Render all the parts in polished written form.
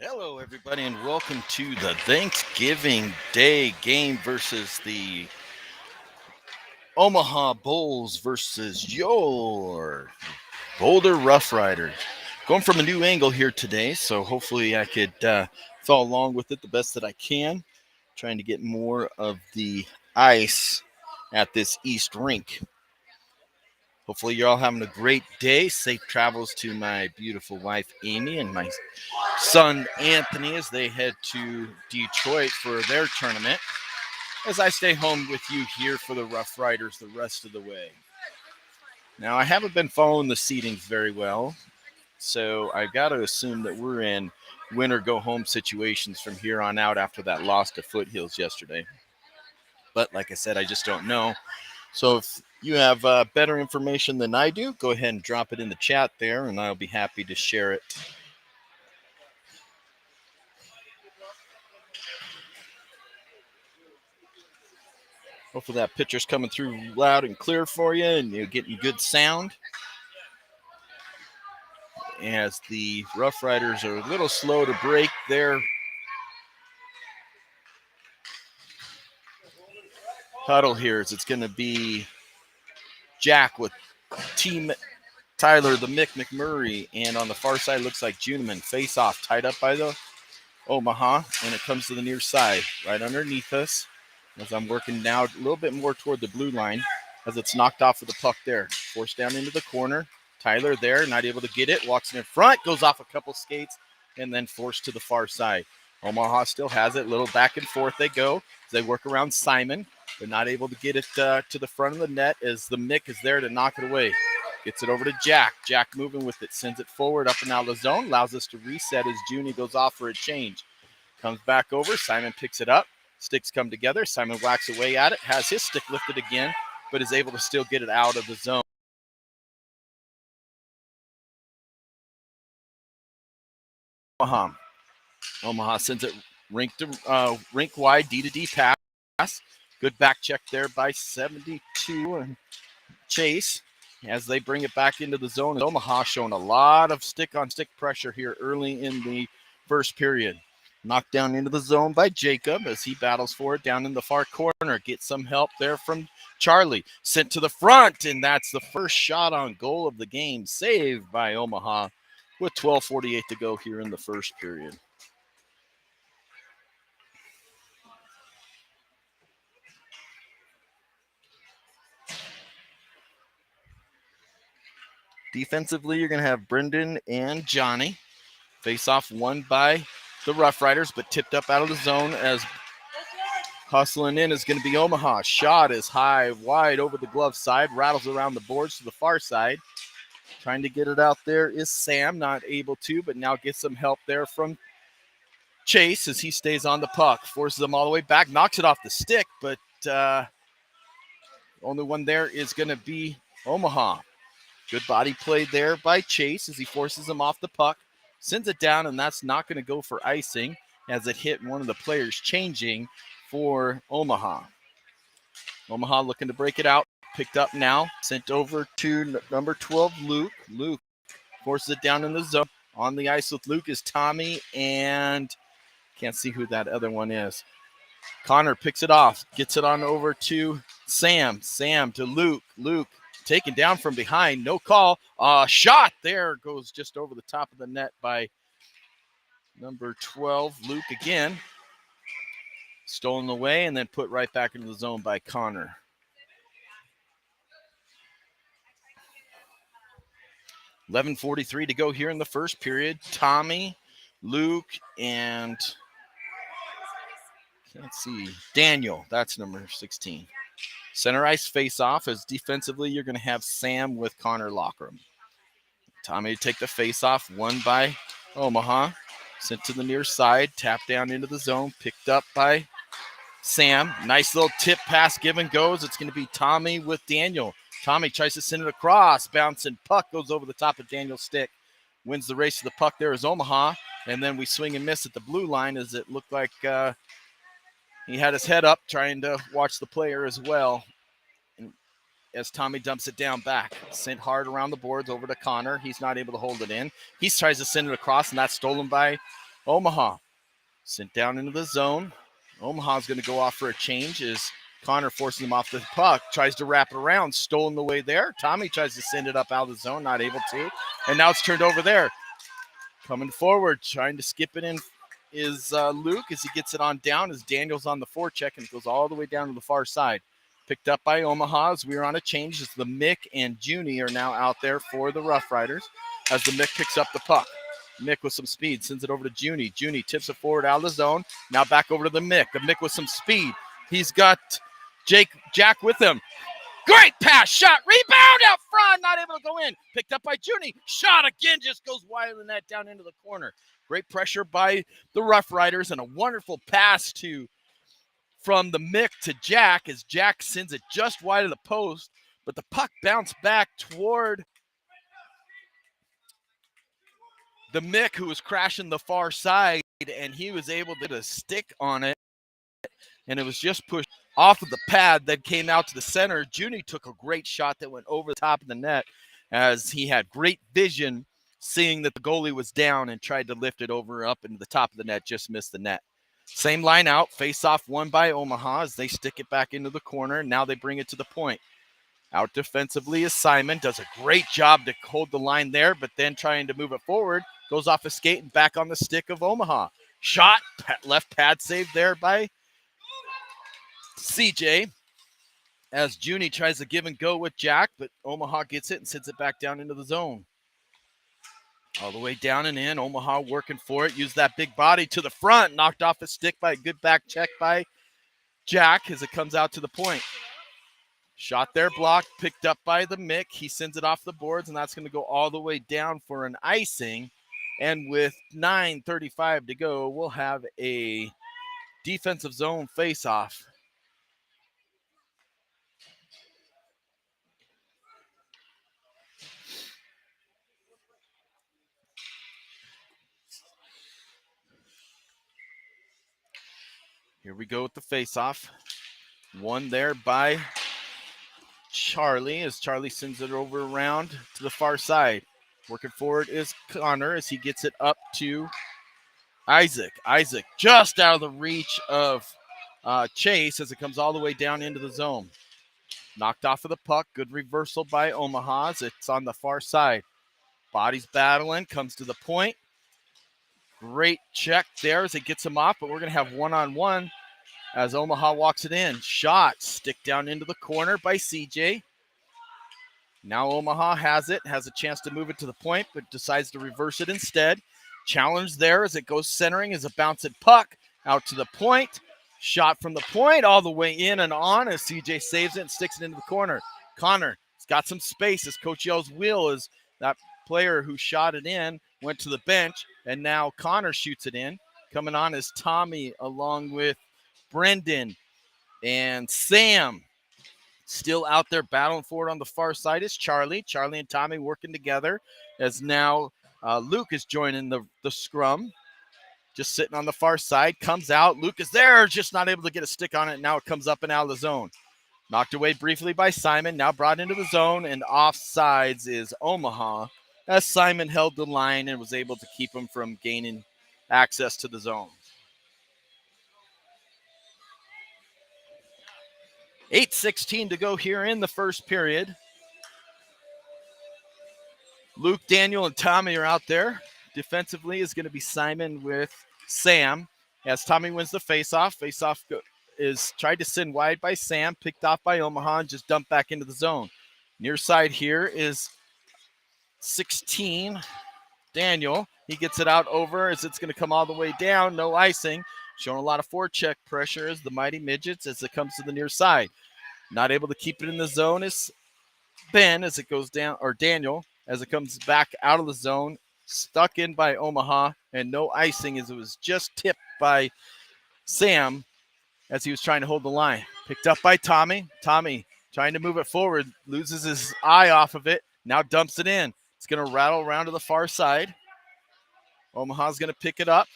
Hello, everybody, and welcome to the Thanksgiving Day game versus the Omaha Bulls versus your Boulder Roughriders. Going from a new angle here today, so hopefully I could follow along with it the best that I can. Trying to get more of the ice at this East rink. Hopefully, you're all having a great day. Safe travels to my beautiful wife, Amy, and my son, Anthony, as they head to Detroit for their tournament. As I stay home with you here for the Rough Riders the rest of the way. Now, I haven't been following the seedings very well, so I've got to assume that we're in win or go home situations from here on out after that loss to Foothills yesterday. But like I said, I just don't know. So if you have better information than I do, go ahead and drop it in the chat there, and I'll be happy to share it. Hopefully that picture's coming through loud and clear for you, and you're getting good sound. As the Rough Riders are a little slow to break their huddle here, as it's going to be Jack with Team Tyler, the Mick McMurray, and on the far side looks like Juneman. Face off, tied up by the Omaha, and it comes to the near side, right underneath us. As I'm working now a little bit more toward the blue line, as it's knocked off of the puck there. Forced down into the corner. Tyler there, not able to get it. Walks in front, goes off a couple skates, and then forced to the far side. Omaha still has it. Little back and forth they go as they work around Simon. They're not able to get it to the front of the net as the Mick is there to knock it away. Gets it over to Jack. Jack moving with it. Sends it forward up and out of the zone. Allows us to reset as Junie goes off for a change. Comes back over. Simon picks it up. Sticks come together. Simon whacks away at it. Has his stick lifted again, but is able to still get it out of the zone. Omaha sends it rink wide, D to D pass. Good back check there by 72 and Chase as they bring it back into the zone. Omaha showing a lot of stick-on-stick pressure here early in the first period. Knocked down into the zone by Jacob as he battles for it down in the far corner. Gets some help there from Charlie. Sent to the front, and that's the first shot on goal of the game. Saved by Omaha with 12:48 to go here in the first period. Defensively, you're going to have Brendan and Johnny. Face off won by the Rough Riders, but tipped up out of the zone as hustling in is going to be Omaha. Shot is high, wide over the glove side, rattles around the boards to the far side. Trying to get it out there is Sam, not able to, but now gets some help there from Chase as he stays on the puck. Forces them all the way back, knocks it off the stick, but only one there is going to be Omaha. Good body play there by Chase as he forces him off the puck. Sends it down, and that's not going to go for icing as it hit one of the players changing for Omaha. Omaha looking to break it out. Picked up now. Sent over to number 12, Luke. Luke forces it down in the zone. On the ice with Luke is Tommy, and can't see who that other one is. Connor picks it off. Gets it on over to Sam. Sam to Luke. Luke taken down from behind. No call. Shot there goes just over the top of the net by number 12, Luke again. Stolen away and then put right back into the zone by Connor. $11:43 to go here in the first period. Tommy, Luke, and let's see, Daniel. That's number 16. Center ice face-off as defensively you're going to have Sam with Connor Lockram. Tommy to take the face-off, won by Omaha. Sent to the near side, tapped down into the zone, picked up by Sam. Nice little tip pass, give and goes. It's going to be Tommy with Daniel. Tommy tries to send it across. Bouncing puck goes over the top of Daniel's stick. Wins the race to the puck there is Omaha. And then we swing and miss at the blue line as it looked like he had his head up trying to watch the player as well. And as Tommy dumps it down back. Sent hard around the boards over to Connor. He's not able to hold it in. He tries to send it across, and that's stolen by Omaha sent down into the zone. Omaha's going to go off for a change as Connor forces him off the puck, tries to wrap it around, stolen the way there. Tommy tries to send it up out of the zone, not able to. And now it's turned over there. Coming forward, trying to skip it in is Luke as he gets it on down as Daniel's on the forecheck and it goes all the way down to the far side. Picked up by Omaha as we are on a change as the Mick and Junie are now out there for the Roughriders as the Mick picks up the puck. Mick with some speed sends it over to Junie. Junie tips it forward out of the zone. Now back over to the Mick. The Mick with some speed. He's got Jack with him. Great pass, shot, rebound out front, not able to go in. Picked up by Junie. Shot again, just goes wide of the net down into the corner. Great pressure by the Roughriders and a wonderful pass from the Mick to Jack as Jack sends it just wide of the post, but the puck bounced back toward the Mick, who was crashing the far side, and he was able to get a stick on it, and it was just pushed off of the pad that came out to the center. Junie took a great shot that went over the top of the net as he had great vision, seeing that the goalie was down and tried to lift it over up into the top of the net, just missed the net. Same line out, face-off won by Omaha as they stick it back into the corner. Now they bring it to the point. Out defensively is Simon, does a great job to hold the line there, but then trying to move it forward, goes off a skate and back on the stick of Omaha. Shot, left pad save there by CJ as Junie tries to give and go with Jack, but Omaha gets it and sends it back down into the zone. All the way down and in, Omaha working for it, used that big body to the front, knocked off a stick by a good back check by Jack as it comes out to the point. Shot there, blocked, picked up by the Mick. He sends it off the boards, and that's going to go all the way down for an icing. And with 9:35 to go, we'll have a defensive zone face-off. Here we go with the face-off. One there by Charlie as Charlie sends it over around to the far side. Working forward is Connor as he gets it up to Isaac. Isaac just out of the reach of Chase as it comes all the way down into the zone. Knocked off of the puck. Good reversal by Omaha as it's on the far side. Bodies battling, comes to the point. Great check there as it gets him off, but we're going to have one-on-one as Omaha walks it in. Shot, stick down into the corner by CJ. Now Omaha has it, has a chance to move it to the point, but decides to reverse it instead. Challenge there as it goes centering as a bouncing puck out to the point. Shot from the point all the way in and on as CJ saves it and sticks it into the corner. Connor has got some space as Coach yells wheel as that player who shot it in went to the bench, and now Connor shoots it in. Coming on is Tommy along with Brendan and Sam. Still out there battling for it on the far side is Charlie. Charlie and Tommy working together as now Luke is joining the scrum. Just sitting on the far side, comes out. Luke is there, just not able to get a stick on it. Now it comes up and out of the zone. Knocked away briefly by Simon, now brought into the zone, and offsides is Omaha as Simon held the line and was able to keep him from gaining access to the zone. 8:16 to go here in the first period. Luke, Daniel, and Tommy are out there. Defensively is going to be Simon with Sam as Tommy wins the faceoff. Faceoff is tried to send wide by Sam, picked off by Omaha, and just dumped back into the zone. Near side here is 16, Daniel. He gets it out over as it's going to come all the way down. No icing. Showing a lot of forecheck pressure as the Mighty Midgets as it comes to the near side. Not able to keep it in the zone is Ben as it goes down, or Daniel as it comes back out of the zone. Stuck in by Omaha, and no icing as it was just tipped by Sam as he was trying to hold the line. Picked up by Tommy. Tommy trying to move it forward, loses his eye off of it, now dumps it in. It's going to rattle around to the far side. Omaha's going to pick it up.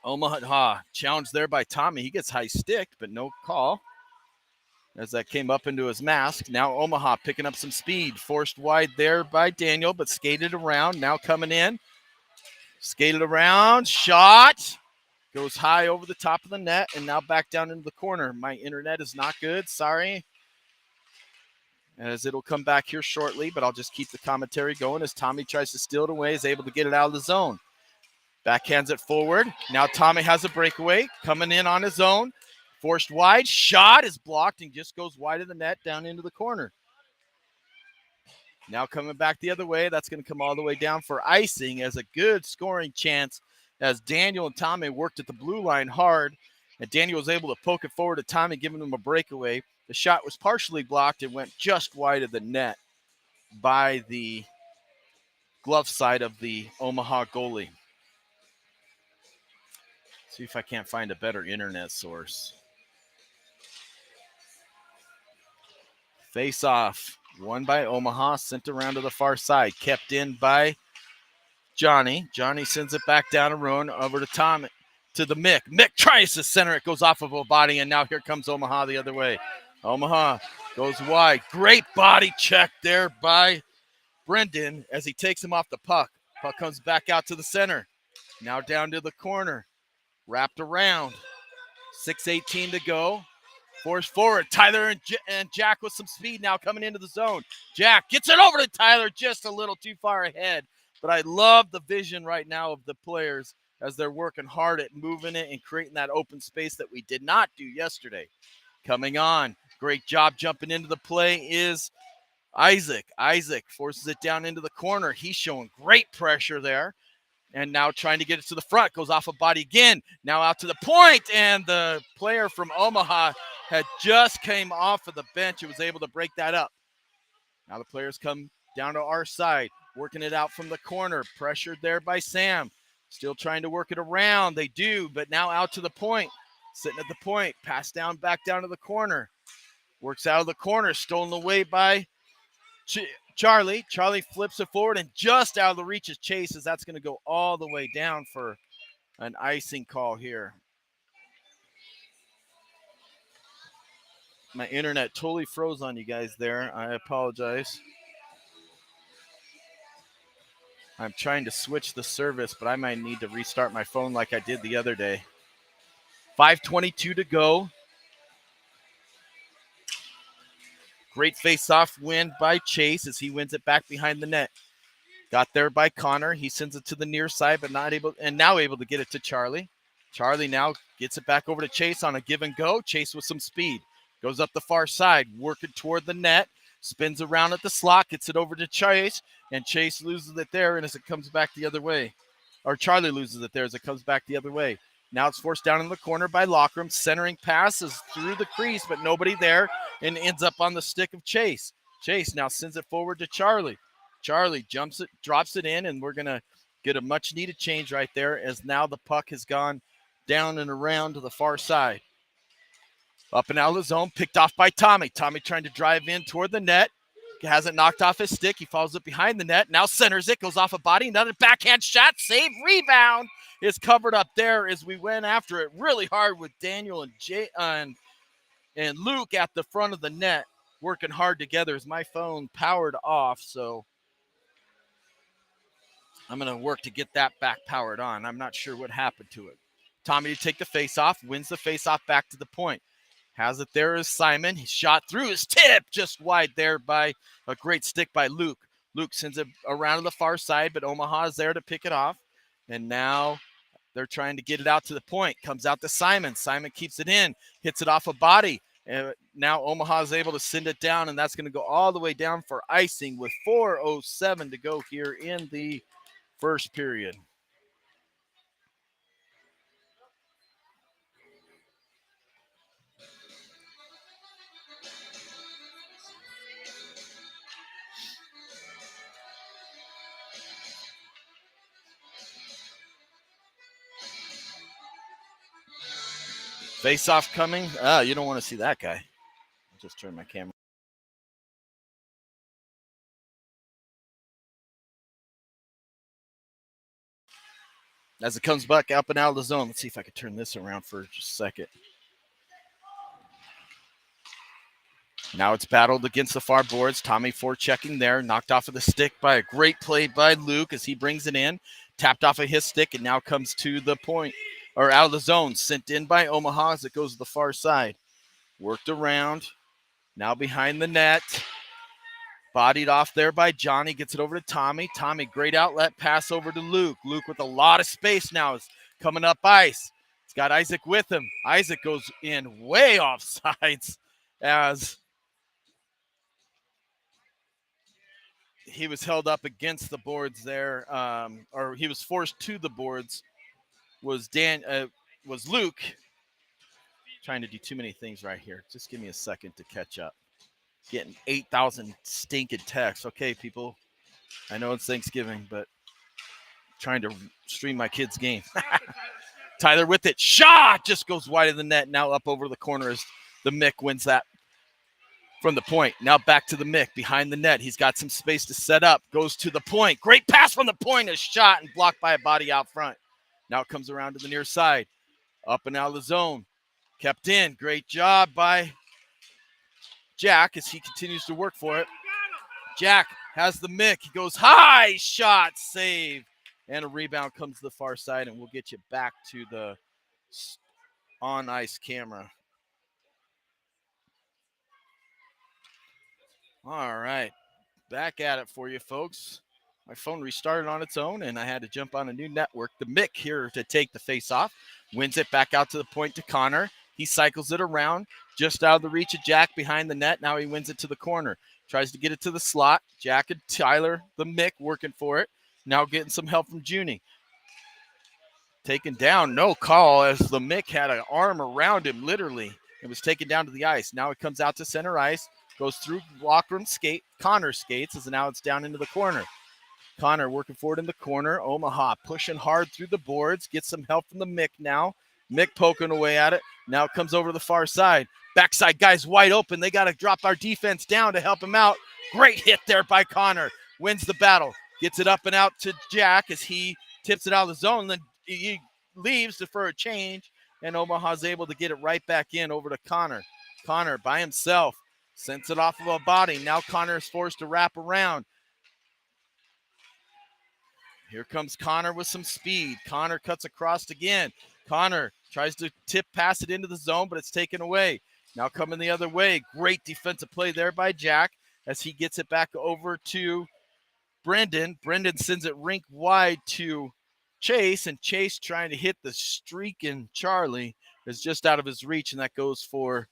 Omaha challenged there by Tommy. He gets high sticked, but no call as that came up into his mask. Now Omaha picking up some speed. Forced wide there by Daniel, but skated around. Now coming in Skated around, shot. Goes high over the top of the net and now back down into the corner. My internet is not good, sorry. As it'll come back here shortly, but I'll just keep the commentary going as Tommy tries to steal it away, is able to get it out of the zone. Backhands it forward. Now Tommy has a breakaway, coming in on his own. Forced wide, shot is blocked and just goes wide of the net down into the corner. Now coming back the other way, that's going to come all the way down for icing as a good scoring chance as Daniel and Tommy worked at the blue line hard. And Daniel was able to poke it forward to Tommy, giving him a breakaway. The shot was partially blocked and went just wide of the net by the glove side of the Omaha goalie. See if I can't find a better internet source. Face off, won by Omaha, sent around to the far side, kept in by Johnny. Johnny sends it back down a road over to Tom, to the Mick. Mick tries to center it, goes off of a body, and now here comes Omaha the other way. Omaha goes wide. Great body check there by Brendan as he takes him off the puck. Puck comes back out to the center. Now down to the corner. Wrapped around. 6:18 to go. Forced forward. Tyler and Jack with some speed now coming into the zone. Jack gets it over to Tyler, just a little too far ahead. But I love the vision right now of the players as they're working hard at moving it and creating that open space that we did not do yesterday. Coming on. Great job jumping into the play is Isaac. Isaac forces it down into the corner. He's showing great pressure there. And now trying to get it to the front. Goes off a body again. Now out to the point. And the player from Omaha had just came off of the bench and was able to break that up. Now the players come down to our side. Working it out from the corner. Pressured there by Sam. Still trying to work it around. They do. But now out to the point. Sitting at the point. Pass down, back down to the corner. Works out of the corner. Stolen away by Charlie. Charlie flips it forward and just out of the reach of Chase as that's going to go all the way down for an icing call here. My internet totally froze on you guys there. I apologize. I'm trying to switch the service, but I might need to restart my phone like I did the other day. 5:22 to go. Great face-off win by Chase as he wins it back behind the net. Got there by Connor. He sends it to the near side, but not able, and now able to get it to Charlie. Charlie now gets it back over to Chase on a give and go. Chase with some speed. Goes up the far side, working toward the net. Spins around at the slot, gets it over to Chase, and Chase loses it there, and as it comes back the other way. Or Charlie loses it there as it comes back the other way. Now it's forced down in the corner by Lockram. Centering passes through the crease, but nobody there, and ends up on the stick of Chase. Chase now sends it forward to Charlie. Charlie jumps it, drops it in, and we're going to get a much-needed change right there as now the puck has gone down and around to the far side. Up and out of the zone, picked off by Tommy. Tommy trying to drive in toward the net. He hasn't knocked off his stick. He follows it behind the net. Now centers it, goes off a body. Another backhand shot, save, rebound is covered up there as we went after it really hard with Daniel and Luke at the front of the net, working hard together as my phone powered off. So I'm going to work to get that back powered on. I'm not sure what happened to it. Tommy to take the face-off, wins the face-off back to the point. Has it there is Simon. He shot through his tip, just wide there by a great stick by Luke. Luke sends it around to the far side, but Omaha is there to pick it off. And now they're trying to get it out to the point. Comes out to Simon. Simon keeps it in, hits it off a body. And now Omaha is able to send it down, and that's going to go all the way down for icing with 4:07 to go here in the first period. Face-off coming. You don't want to see that guy. I'll just turn my camera. As it comes back up and out of the zone. Let's see if I can turn this around for just a second. Now it's battled against the far boards. Tommy forechecking there. Knocked off of the stick by a great play by Luke as he brings it in. tapped off of his stick and now comes to the point, or out of the zone, sent in by Omaha as it goes to the far side. Worked around, now behind the net. Bodied off there by Johnny, gets it over to Tommy. Tommy, great outlet, pass over to Luke. Luke with a lot of space now is coming up ice. He's got Isaac with him. Isaac goes in way off sides as he was held up against the boards there, or he was forced to the boards. Was Luke. Trying to do too many things right here. Just give me a second to catch up. Getting 8,000 stinking texts. Okay, people, I know it's Thanksgiving, but trying to stream my kid's game. Tyler with it. Shot! Just goes wide of the net. Now up over the corner as the Mick wins that from the point. Now back to the Mick behind the net. He's got some space to set up. Goes to the point. Great pass from the point. A shot and blocked by a body out front. Now it comes around to the near side. Up and out of the zone. Kept in. Great job by Jack as he continues to work for it. Jack has the Mick. He goes high. Shot. Save. And a rebound comes to the far side, and we'll get you back to the on-ice camera. All right. Back at it for you, folks. My phone restarted on its own, and I had to jump on a new network. The Mick here to take the face-off. Wins it back out to the point to Connor. He cycles it around, just out of the reach of Jack behind the net. Now he wins it to the corner. Tries to get it to the slot. Jack and Tyler, the Mick, working for it. Now getting some help from Junie. Taken down, no call, as the Mick had an arm around him, literally. It was taken down to the ice. Now it comes out to center ice, goes through locker room skate. Connor skates as now it's down into the corner. Connor working forward in the corner. Omaha pushing hard through the boards. Gets some help from the Mick now. Mick poking away at it. Now it comes over to the far side. Backside guys wide open. They got to drop our defense down to help him out. Great hit there by Connor. Wins the battle. Gets it up and out to Jack as he tips it out of the zone. Then he leaves for a change, and Omaha's able to get it right back in over to Connor. Connor by himself. Sends it off of a body. Now Connor is forced to wrap around. Here comes Connor with some speed. Connor cuts across again. Connor tries to pass it into the zone, but it's taken away. Now coming the other way. Great defensive play there by Jack as he gets it back over to Brendan. Brendan sends it rink wide to Chase, and Chase trying to hit the streaking Charlie is just out of his reach, and that goes for...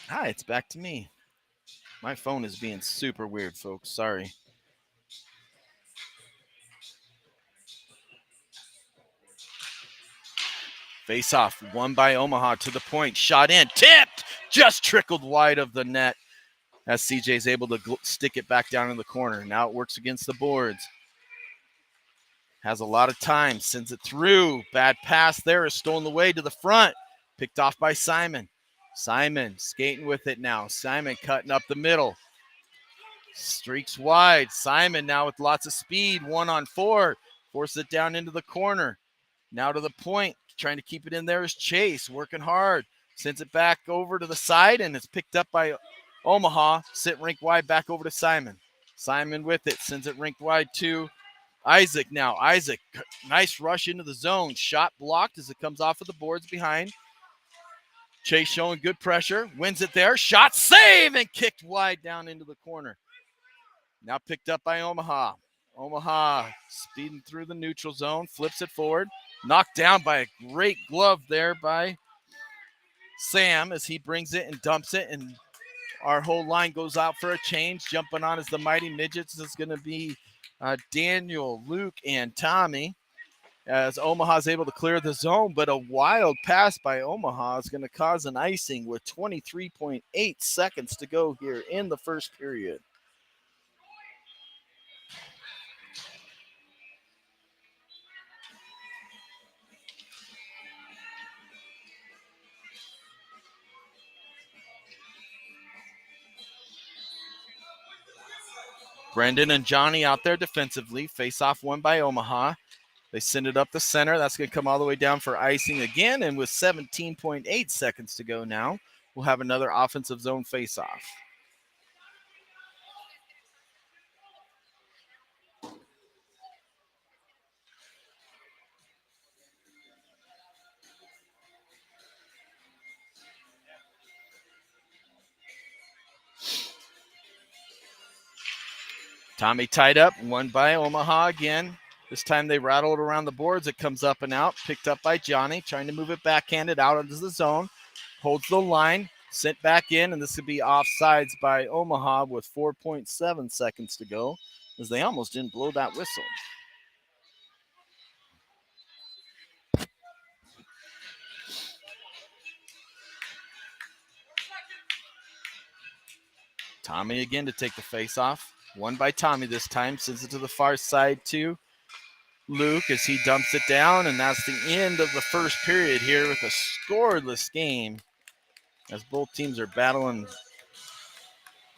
Hi, it's back to me. My phone is being super weird, folks. Sorry. Face off, won by Omaha to the point. Shot in, tipped, just trickled wide of the net as CJ's able to stick it back down in the corner. Now it works against the boards. Has a lot of time, sends it through. Bad pass there is stolen away to the front. Picked off by Simon. Simon skating with it now. Simon cutting up the middle. Streaks wide. Simon now with lots of speed. 1-on-4. Forces it down into the corner. Now to the point. Trying to keep it in there is Chase. Working hard. Sends it back over to the side, and it's picked up by Omaha. Sit rink wide back over to Simon. Simon with it. Sends it rink wide to Isaac now. Isaac, nice rush into the zone. Shot blocked as it comes off of the boards behind. Chase showing good pressure. Wins it there. Shot save and kicked wide down into the corner. Now picked up by Omaha. Omaha speeding through the neutral zone. Flips it forward. Knocked down by a great glove there by Sam as he brings it and dumps it. And our whole line goes out for a change. Jumping on as the Mighty Midgets is going to be Daniel, Luke, and Tommy, as Omaha's able to clear the zone, but a wild pass by Omaha is going to cause an icing with 23.8 seconds to go here in the first period. Brendan and Johnny out there defensively. Face off won by Omaha. They send it up the center. That's going to come all the way down for icing again. And with 17.8 seconds to go now, we'll have another offensive zone face-off. Tommy tied up, won by Omaha again. This time they rattled around the boards. It comes up and out, picked up by Johnny, trying to move it backhanded out into the zone. Holds the line, sent back in, and this would be offsides by Omaha with 4.7 seconds to go, as they almost didn't blow that whistle. Tommy again to take the face off. Won by Tommy this time. Sends it to the far side to Luke as he dumps it down. And that's the end of the first period here with a scoreless game, as both teams are battling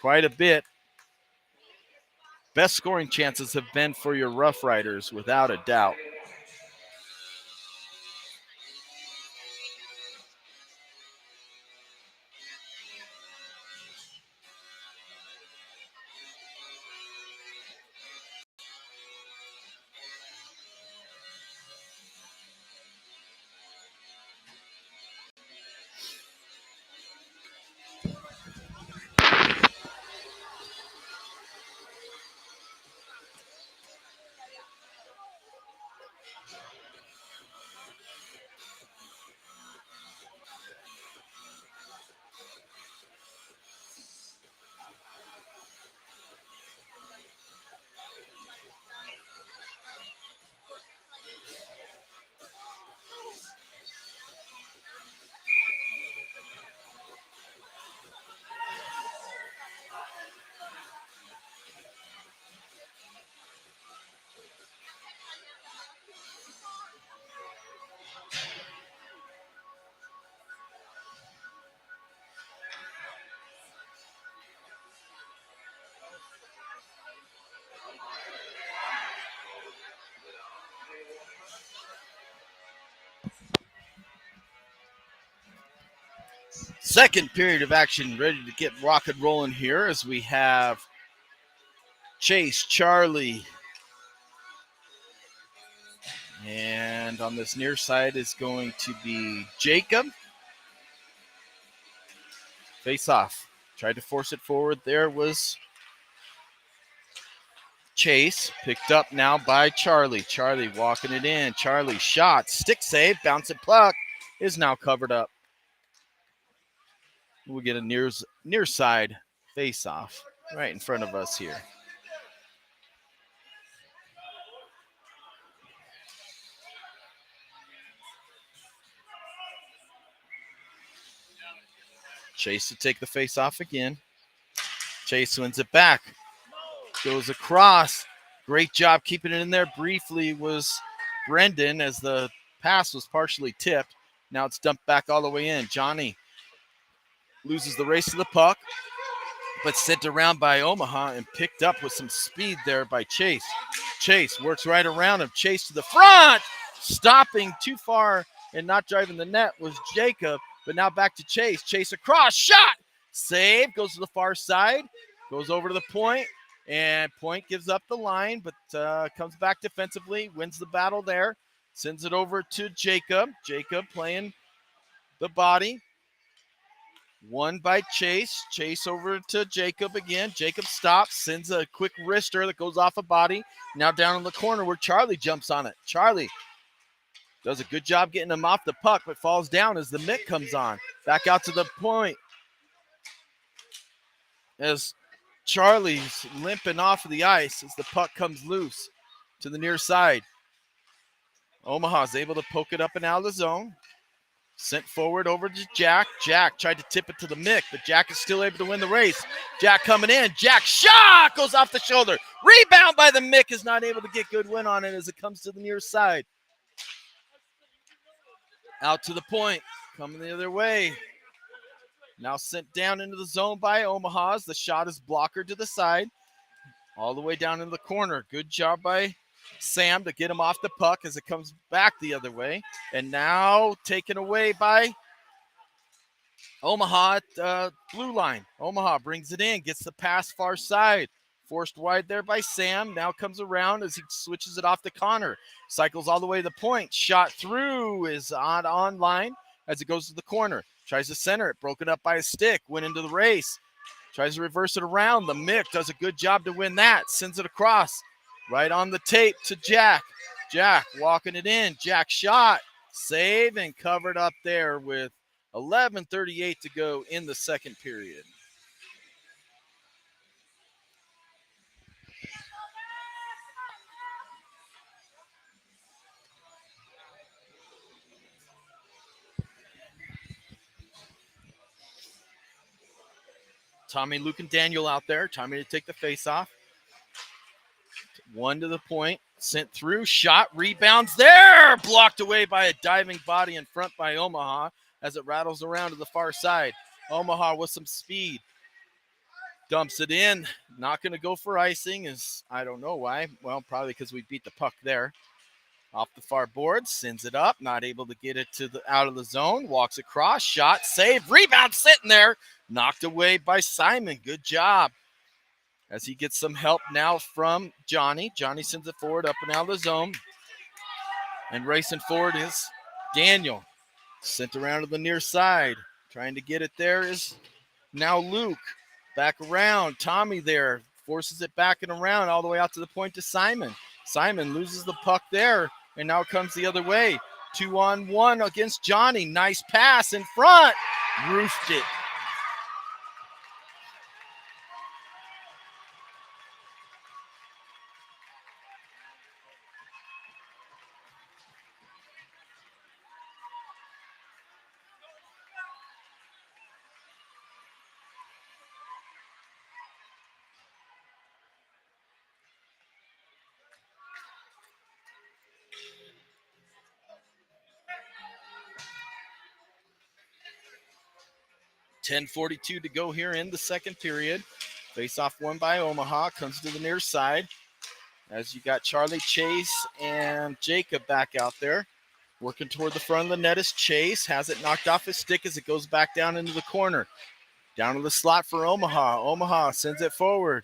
quite a bit. Best scoring chances have been for your Roughriders, without a doubt. Second period of action ready to get rock and rolling here, as we have Chase, Charlie, and on this near side is going to be Jacob. Face off. Tried to force it forward. There was Chase. Picked up now by Charlie. Charlie walking it in. Charlie shot. Stick save. Bounce it puck is now covered up. We'll get a near side face off right in front of us here. Chase to take the face off again. Chase wins it back. Goes across. Great job keeping it in there. Briefly was Brendan, as the pass was partially tipped. Now it's dumped back all the way in. Johnny loses the race to the puck, but sent around by Omaha and picked up with some speed there by Chase. Chase works right around him. Chase to the front. Stopping too far and not driving the net was Jacob, but now back to Chase. Chase across. Shot. Save. Goes to the far side. Goes over to the point. And Point gives up the line, but comes back defensively, wins the battle there, sends it over to Jacob. Jacob playing the body. Won by Chase. Chase over to Jacob again. Jacob stops, sends a quick wrister that goes off a body. Now down in the corner where Charlie jumps on it. Charlie does a good job getting him off the puck, but falls down as the mitt comes on. Back out to the point, as Charlie's limping off of the ice as the puck comes loose to the near side. Omaha's able to poke it up and out of the zone. Sent forward over to Jack. Jack tried to tip it to the Mick, but Jack is still able to win the race. Jack coming in. Jack shot goes off the shoulder. Rebound by the Mick, is not able to get good win on it as it comes to the near side. Out to the point. Coming the other way. Now sent down into the zone by Omaha's. The shot is blocker to the side. All the way down in the corner. Good job by Sam to get him off the puck as it comes back the other way. And now taken away by Omaha at blue line. Omaha brings it in, gets the pass far side. Forced wide there by Sam. Now comes around as he switches it off to Connor. Cycles all the way to the point. Shot through is on line as it goes to the corner. Tries to center it. Broken up by a stick. Went into the race. Tries to reverse it around. The Mick does a good job to win that. Sends it across. Right on the tape to Jack. Jack walking it in. Jack shot. Save and covered up there with 11:38 to go in the second period. Tommy, Luke, and Daniel out there. Tommy to take the face off. One to the point. Sent through. Shot. Rebounds there. Blocked away by a diving body in front by Omaha as it rattles around to the far side. Omaha with some speed. Dumps it in. Not going to go for icing. I don't know why. Well, probably because we beat the puck there. Off the far board, sends it up, not able to get it out of the zone, walks across, shot, save, rebound sitting there, knocked away by Simon. Good job. As he gets some help now from Johnny. Johnny sends it forward, up and out of the zone. And racing forward is Daniel. Sent around to the near side. Trying to get it there is now Luke. Back around. Tommy there. Forces it back and around all the way out to the point to Simon. Simon loses the puck there. And now it comes the other way. 2-on-1 against Johnny. Nice pass in front. Roofed it. .10:42 to go here in the second period. Face-off won by Omaha. Comes to the near side. As you got Charlie, Chase, and Jacob back out there. Working toward the front of the net is Chase. Has it knocked off his stick as it goes back down into the corner. Down to the slot for Omaha. Omaha sends it forward.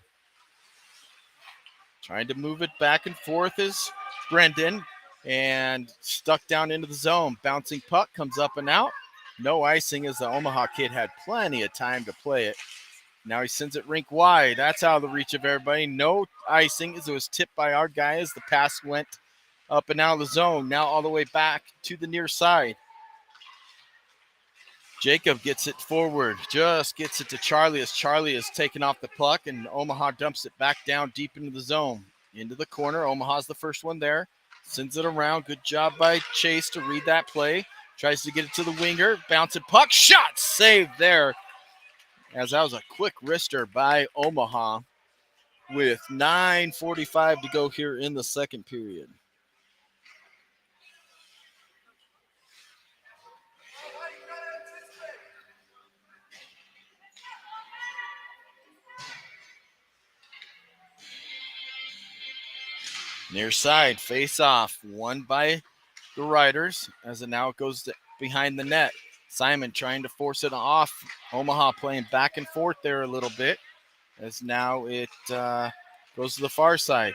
Trying to move it back and forth is Brendan. And stuck down into the zone. Bouncing puck comes up and out. No icing as the Omaha kid had plenty of time to play it. Now he sends it rink wide. That's out of the reach of everybody. No icing as it was tipped by our guy as the pass went up and out of the zone. Now all the way back to the near side. Jacob gets it forward. Just gets it to Charlie as Charlie is taking off the puck and Omaha dumps it back down deep into the zone. Into the corner. Omaha's the first one there. Sends it around. Good job by Chase to read that play. Tries to get it to the winger. Bouncing puck. Shot. Saved there. As that was a quick wrister by Omaha with 9:45 to go here in the second period. Near side, face off, won by the Riders as it now goes behind the net. Simon trying to force it off. Omaha playing back and forth there a little bit as now it goes to the far side.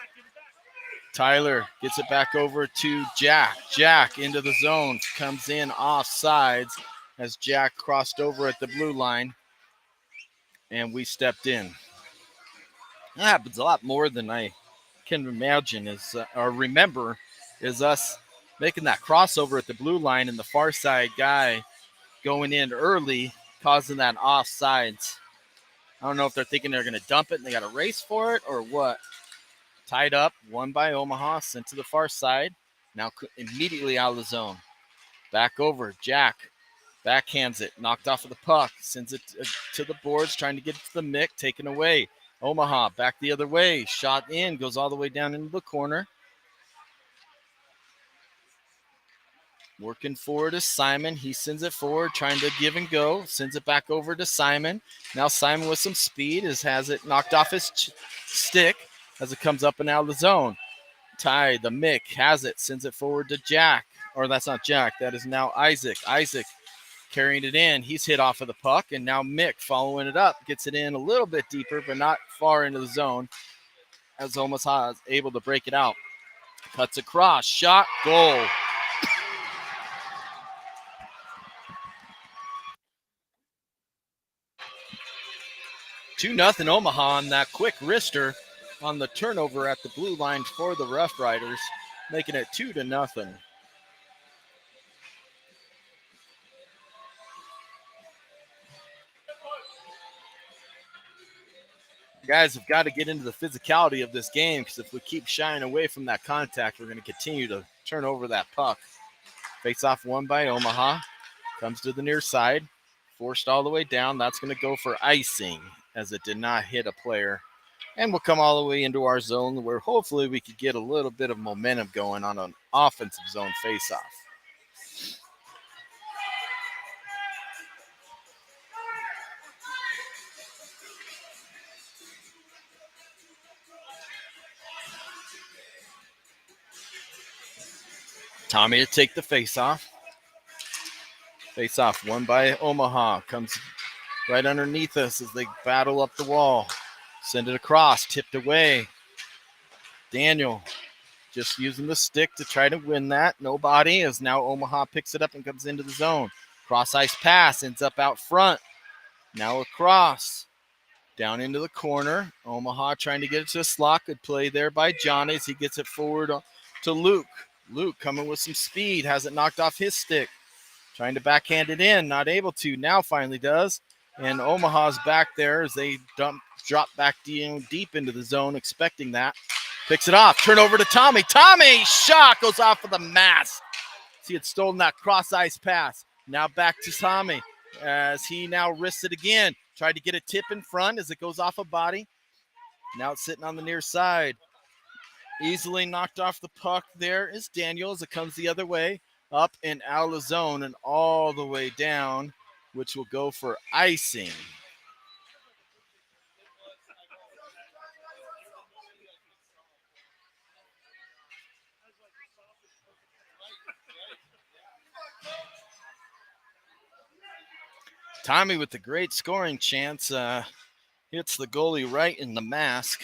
Tyler gets it back over to Jack. Jack into the zone, comes in off sides as Jack crossed over at the blue line and we stepped in. That happens a lot more than I can imagine or remember is us making that crossover at the blue line and the far side guy going in early, causing that offsides. I don't know if they're thinking they're going to dump it and they got to race for it or what. Tied up, won by Omaha, sent to the far side. Now immediately out of the zone. Back over, Jack. Backhands it, knocked off of the puck. Sends it to the boards, trying to get it to the Mick, taken away. Omaha back the other way. Shot in, goes all the way down into the corner. Working forward is Simon. He sends it forward, trying to give and go. Sends it back over to Simon. Now Simon with some speed has it knocked off his stick as it comes up and out of the zone. Ty, the Mick, has it. Sends it forward to Jack. Or that's not Jack. That is now Isaac. Isaac carrying it in. He's hit off of the puck. And now Mick following it up. Gets it in a little bit deeper, but not far into the zone. As Omaha is able to break it out. Cuts across. Shot. Goal. 2-0 Omaha on that quick wrister on the turnover at the blue line for the Roughriders, making it 2-0. Guys have got to get into the physicality of this game, because if we keep shying away from that contact, we're going to continue to turn over that puck. Face off won by Omaha. Comes to the near side. Forced all the way down. That's going to go for icing, as it did not hit a player. And we'll come all the way into our zone, where hopefully we could get a little bit of momentum going on an offensive zone face-off. Tommy to take the face-off. Face-off won by Omaha. Comes right underneath us as they battle up the wall. Send it across, tipped away. Daniel just using the stick to try to win that. Nobody, as now Omaha picks it up and comes into the zone. Cross-ice pass, ends up out front. Now across. Down into the corner. Omaha trying to get it to a slot. Good play there by Johnny as he gets it forward to Luke. Luke coming with some speed. Has it knocked off his stick. Trying to backhand it in. Not able to. Now finally does. And Omaha's back there as they drop back deep into the zone, expecting that. Picks it off. Turn over to Tommy. Tommy! Shot goes off of the mask. He had stolen that cross-ice pass. Now back to Tommy as he now risks it again. Tried to get a tip in front as it goes off a body. Now it's sitting on the near side. Easily knocked off the puck. There is Daniel as it comes the other way. Up and out of the zone and all the way down, which will go for icing. Tommy with the great scoring chance hits the goalie right in the mask.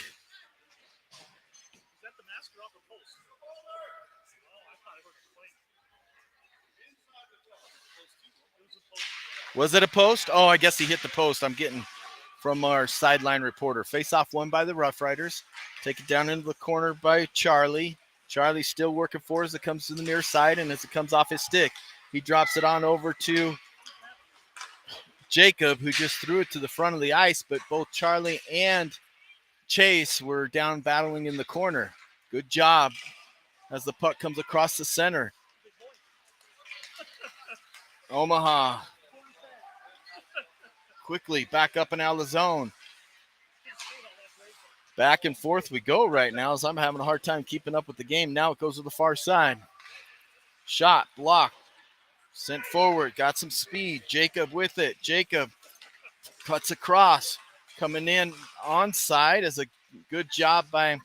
Was it a post? Oh, I guess he hit the post. I'm getting from our sideline reporter. Face-off won by the Roughriders. Take it down into the corner by Charlie. Charlie still working for as it comes to the near side, and as it comes off his stick, he drops it on over to Jacob, who just threw it to the front of the ice, but both Charlie and Chase were down battling in the corner. Good job as the puck comes across the center. Omaha quickly back up and out of the zone. Back and forth we go right now as I'm having a hard time keeping up with the game. Now it goes to the far side. Shot, blocked, sent forward, got some speed. Jacob with it. Jacob cuts across, coming in onside as a good job by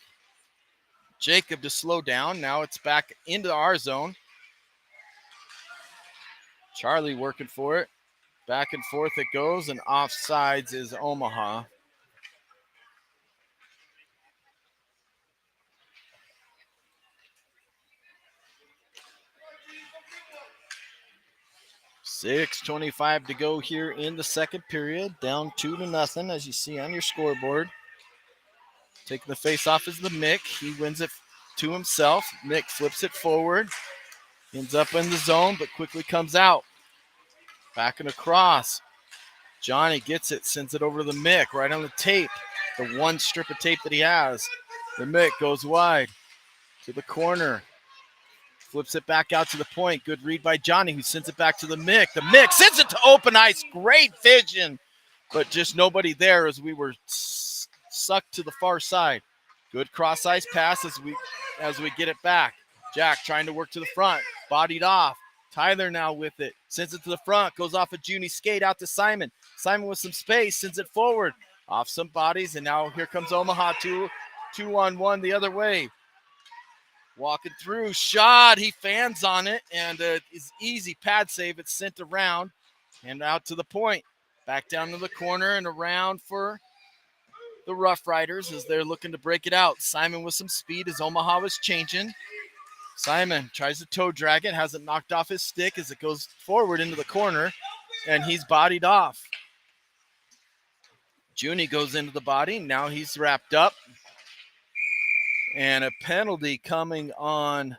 Jacob to slow down. Now it's back into our zone. Charlie working for it. Back and forth it goes, and offsides is Omaha. .6:25 to go here in the second period. Down 2-0, as you see on your scoreboard. Taking the face off is the Mick. He wins it to himself. Mick flips it forward. Ends up in the zone, but quickly comes out. Back and across. Johnny gets it, sends it over to the Mick, right on the tape. The one strip of tape that he has. The Mick goes wide to the corner. Flips it back out to the point. Good read by Johnny, who sends it back to the Mick. The Mick sends it to open ice. Great vision, but just nobody there as we were sucked to the far side. Good cross ice pass as we get it back. Jack trying to work to the front. Bodied off. Tyler now with it. Sends it to the front. Goes off a Junie skate out to Simon. Simon with some space. Sends it forward. Off some bodies. And now here comes Omaha. Two on one the other way. Walking through. Shot. He fans on it. And is easy pad save. It's sent around. And out to the point. Back down to the corner and around for the Roughriders as they're looking to break it out. Simon with some speed as Omaha was changing. Simon tries to toe drag it, has it knocked off his stick as it goes forward into the corner, and he's bodied off. Junie goes into the body. Now he's wrapped up. And a penalty coming on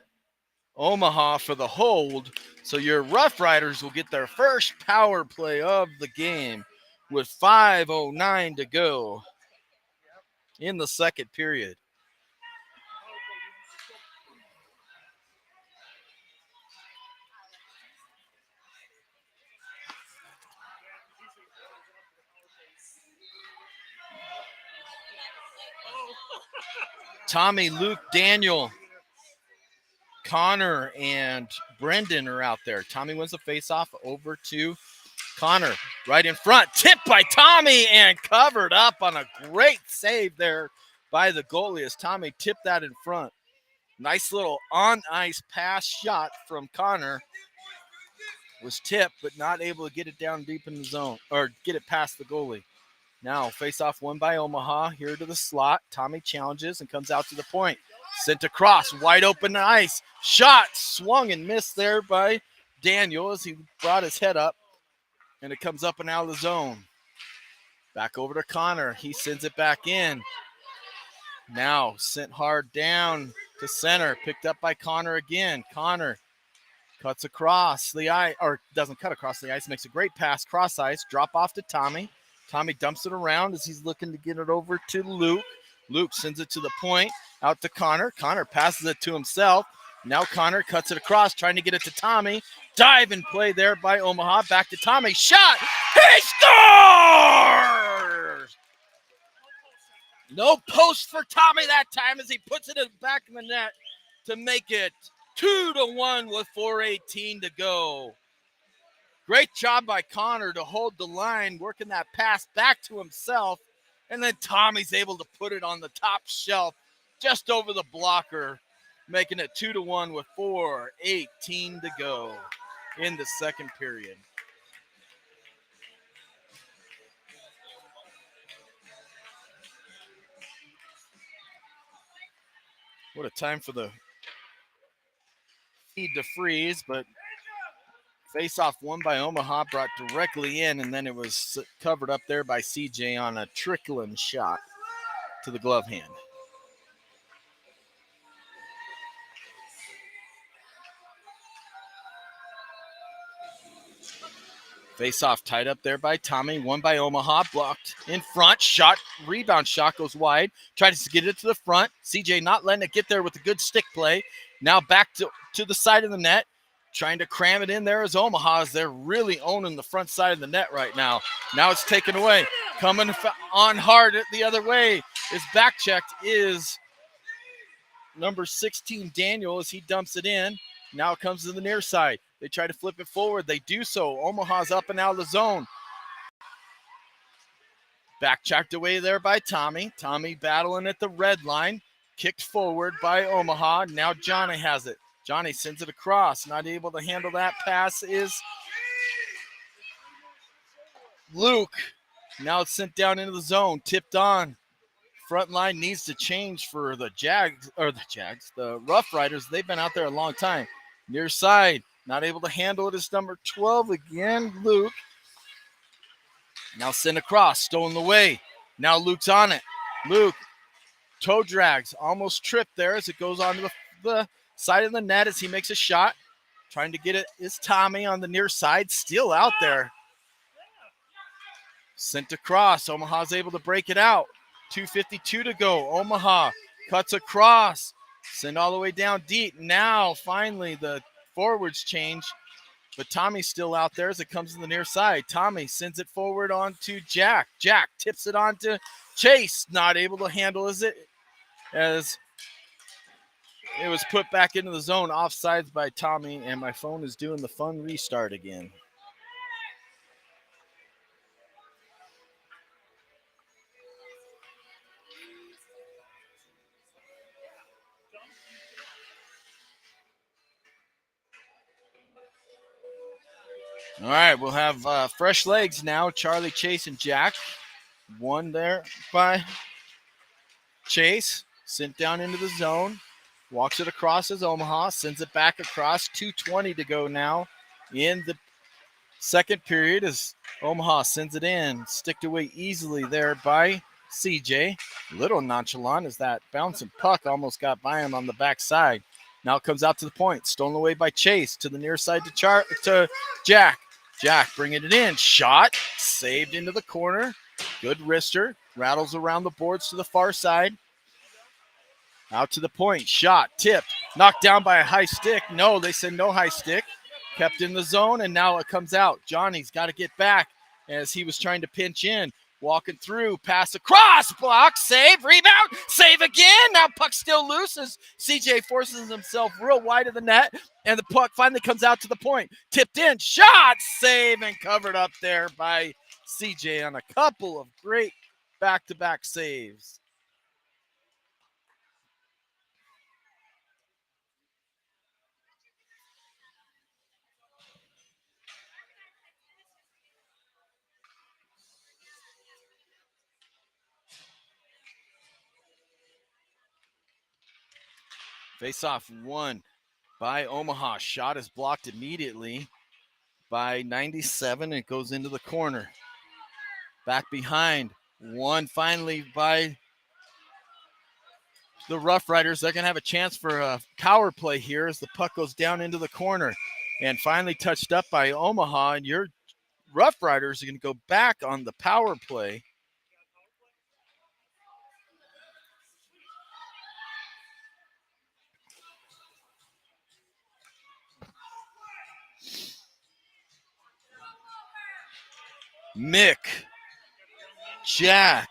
Omaha for the hold. So your Rough Riders will get their first power play of the game with 5:09 to go in the second period. Tommy, Luke, Daniel, Connor, and Brendan are out there. Tommy wins the faceoff over to Connor right in front. Tipped by Tommy and covered up on a great save there by the goalie as Tommy tipped that in front. Nice little on-ice pass shot from Connor. Was tipped, but not able to get it down deep in the zone or get it past the goalie. Now, face-off won by Omaha. Here to the slot. Tommy challenges and comes out to the point. Sent across, wide open ice. Shot, swung and missed there by Daniel as he brought his head up. And it comes up and out of the zone. Back over to Connor. He sends it back in. Now, sent hard down to center. Picked up by Connor again. Connor cuts across the ice, or doesn't cut across the ice. Makes a great pass, cross ice. Drop off to Tommy. Tommy dumps it around as he's looking to get it over to Luke. Luke sends it to the point, out to Connor. Connor passes it to himself. Now Connor cuts it across, trying to get it to Tommy. Dive and play there by Omaha. Back to Tommy. Shot! He scores! No post for Tommy that time as he puts it in the back of the net to make it 2-1 with 4:18 to go. Great job by Connor to hold the line, working that pass back to himself. And then Tommy's able to put it on the top shelf just over the blocker, making it 2-1 with 4:18 to go in the second period. What a time for the feed to freeze, but face-off won by Omaha, brought directly in, and then it was covered up there by CJ on a trickling shot to the glove hand. Face-off tied up there by Tommy, won by Omaha, blocked in front, shot, rebound shot goes wide, tried to get it to the front. CJ not letting it get there with a good stick play. Now back to the side of the net, trying to cram it in there as Omaha, as they're really owning the front side of the net right now. Now it's taken away. Coming on hard the other way is back checked is number 16, Daniel, as he dumps it in. Now it comes to the near side. They try to flip it forward. They do so. Omaha's up and out of the zone. Back checked away there by Tommy. Tommy battling at the red line. Kicked forward by Omaha. Now Johnny has it. Johnny sends it across. Not able to handle that pass is Luke. Now it's sent down into the zone. Tipped on. Front line needs to change for the the Rough Riders. They've been out there a long time. Near side. Not able to handle it is number 12 again, Luke. Now sent across, stolen away. Now Luke's on it. Luke, toe drags, almost tripped there as it goes onto the side of the net as he makes a shot. Trying to get it is Tommy on the near side, still out there. Sent across, Omaha's able to break it out. 2:52 to go. Omaha cuts across, send all the way down deep. Now finally the forwards change, but Tommy's still out there as it comes to the near side. Tommy sends it forward on to Jack. Jack tips it on to Chase, not able to handle as it was put back into the zone, offsides by Tommy, and my phone is doing the fun restart again. All right, we'll have fresh legs now. Charlie, Chase, and Jack. One there by Chase. Sent down into the zone. Walks it across as Omaha. Sends it back across. 2:20 to go now in the Second period as Omaha sends it in. Sticked away easily there by CJ. Little nonchalant as that bouncing puck almost got by him on the backside. Now comes out to the point. Stolen away by Chase to the near side to Jack. Jack bringing it in. Shot. Saved into the corner. Good wrister. Rattles around the boards to the far side. Out to the point. Shot. Tipped. Knocked down by a high stick. No, they said no high stick. Kept in the zone, and now it comes out. Johnny's got to get back as he was trying to pinch in. Walking through, pass across, block, save, rebound, save again. Now puck still loose as CJ forces himself real wide of the net, and the puck finally comes out to the point. Tipped in, shot, save, and covered up there by CJ on a couple of great back-to-back saves. Face-off won by Omaha. Shot is blocked immediately by 97. It goes into the corner. Back behind. One finally by the Roughriders. They're going to have a chance for a power play here as the puck goes down into the corner. And finally touched up by Omaha. And your Roughriders are going to go back on the power play. Mick, Jack,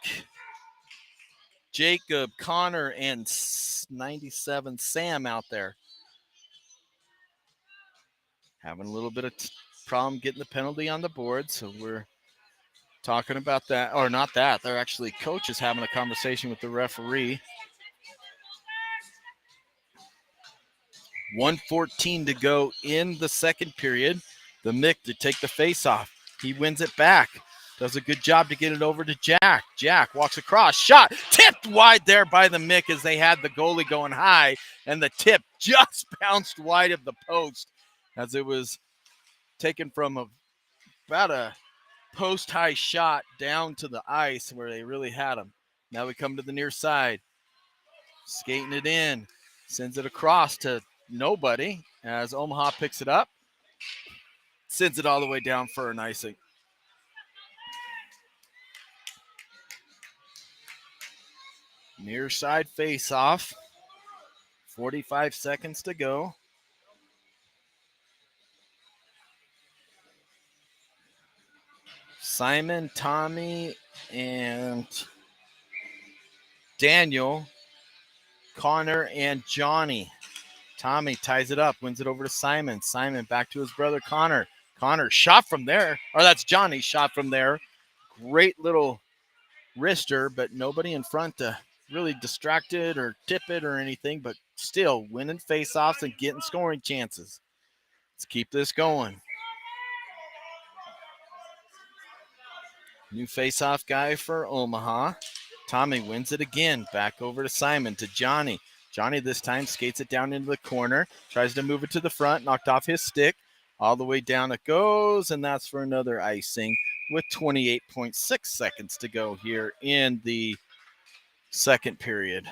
Jacob, Connor, and 97 Sam out there. Having a little bit of problem getting the penalty on the board, so we're talking about that. Or not that. They're actually coaches having a conversation with the referee. 1:14 to go in the second period. The Mick to take the face-off. He wins it back. Does a good job to get it over to Jack. Jack walks across. Shot. Tipped wide there by the Mick as they had the goalie going high. And the tip just bounced wide of the post as it was taken from about a post-high shot down to the ice where they really had him. Now we come to the near side. Skating it in. Sends it across to nobody as Omaha picks it up. Sends it all the way down for an icing. Near side face-off. 45 seconds to go. Simon, Tommy, and Daniel, Connor, and Johnny. Tommy ties it up, wins it over to Simon. Simon back to his brother Connor. Connor shot from there. Or that's Johnny shot from there. Great little wrister, but nobody in front to really distract it or tip it or anything, but still winning face-offs and getting scoring chances. Let's keep this going. New face-off guy for Omaha. Tommy wins it again. Back over to Simon, to Johnny. Johnny this time skates it down into the corner. Tries to move it to the front. Knocked off his stick. All the way down it goes, and that's for another icing with 28.6 seconds to go here in the second period.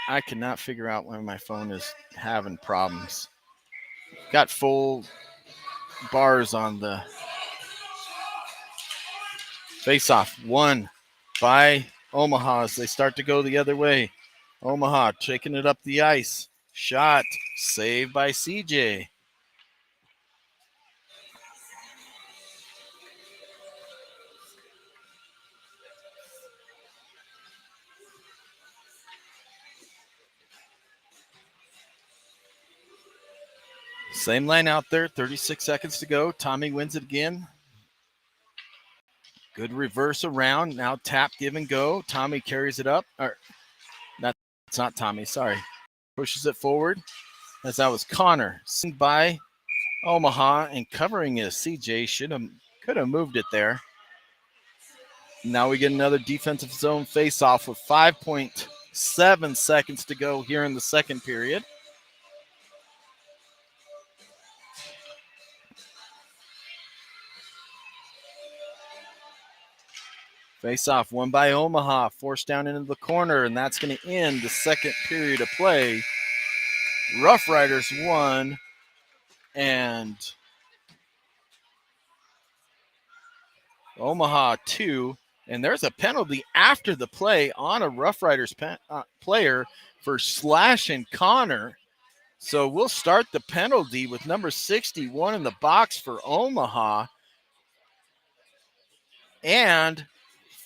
I cannot figure out why my phone is having problems. Got full bars on the face-off. One by Omaha as they start to go the other way. Omaha taking it up the ice. Shot. Saved by CJ. Same line out there. 36 seconds to go. Tommy wins it again. Good reverse around. Now tap, give and go. Tommy carries it up. Or that's not Tommy. Sorry. Pushes it forward. As that was Connor. Seen by Omaha and covering is CJ. Could have moved it there. Now we get another defensive zone face-off with 7 seconds to go here in the second period. Face off, won by Omaha, forced down into the corner, and that's going to end the second period of play. Roughriders won, and Omaha 2. And there's a penalty after the play on a Roughriders player for slashing Connor. So we'll start the penalty with number 61 in the box for Omaha. And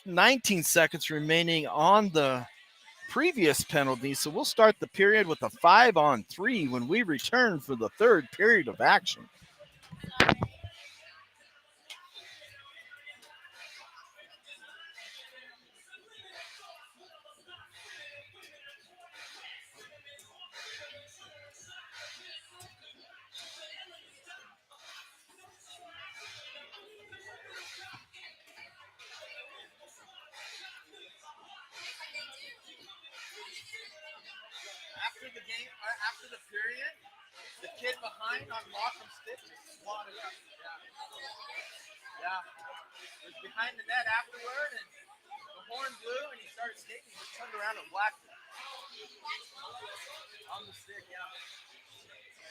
19 seconds remaining on the previous penalty. So we'll start the period with a 5-on-3 when we return for the third period of action. After the period, the kid behind on lock and stick just swatted up. Yeah. It was behind the net afterward, and the horn blew, and he started skating. He just turned around and whacked it. On the stick, yeah.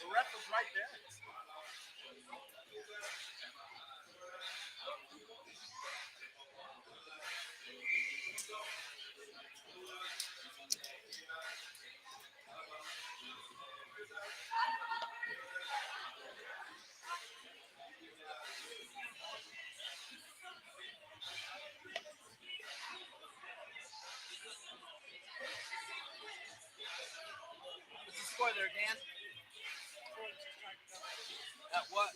The ref was right there. What's the score there, Dan? At what?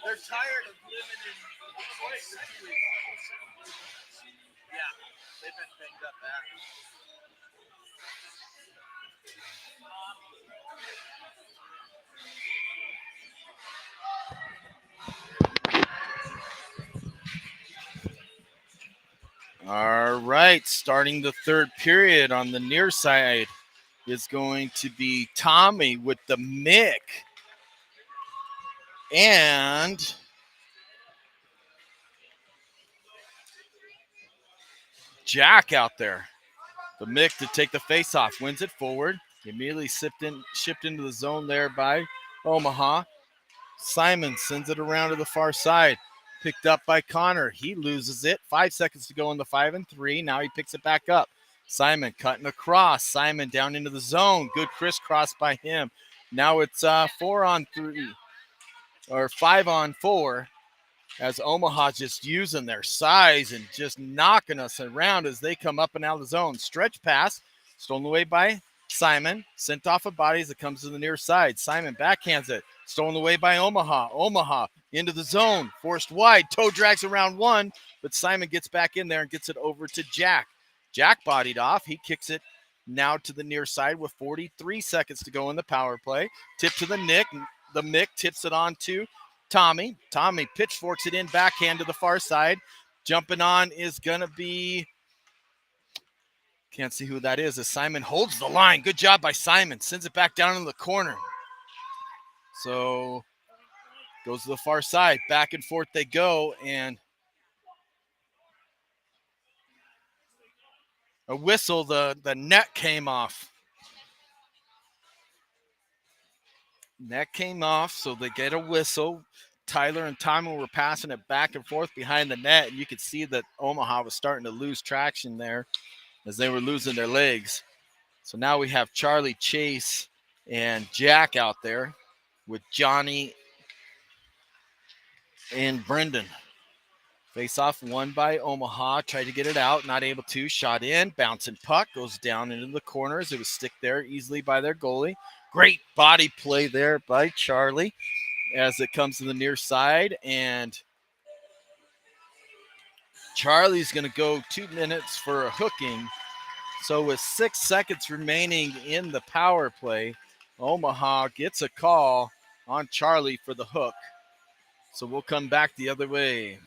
They're tired of living in Detroit for 2 weeks. Yeah, they've been banged up bad. All right, starting the third period on the near side is going to be Tommy with the Mick. And Jack out there. The Mick to take the face-off, wins it forward. Immediately shipped into the zone there by Omaha. Simon sends it around to the far side. Picked up by Connor. He loses it. 5 seconds to go in the 5-and-3. Now he picks it back up. Simon cutting across. Simon down into the zone. Good crisscross by him. Now it's 4-on-3 or 5-on-4 as Omaha just using their size and just knocking us around as they come up and out of the zone. Stretch pass, stolen away by Simon. Sent off of bodies that comes to the near side. Simon backhands it. Stolen away by Omaha. Omaha into the zone. Forced wide. Toe drags around one, but Simon gets back in there and gets it over to Jack. Jack bodied off. He kicks it now to the near side with 43 seconds to go in the power play. Tip to the Nick. The Mick tips it on to Tommy. Tommy pitchforks it in backhand to the far side. Jumping on is going to be, can't see who that is, as Simon holds the line. Good job by Simon. Sends it back down in the corner. So goes to the far side. Back and forth they go, and a whistle, the net came off. Net came off, so they get a whistle. Tyler and Tommy were passing it back and forth behind the net, and you could see that Omaha was starting to lose traction there as they were losing their legs. So now we have Charlie, Chase, and Jack out there with Johnny and Brendan. Face off won by Omaha. Tried to get it out, not able to. Shot in, bouncing puck, goes down into the corners. It was stick there easily by their goalie. Great body play there by Charlie as it comes to the near side. And Charlie's going to go 2 minutes for a hooking. So with 6 seconds remaining in the power play, Omaha gets a call on Charlie for the hook. So we'll come back the other way.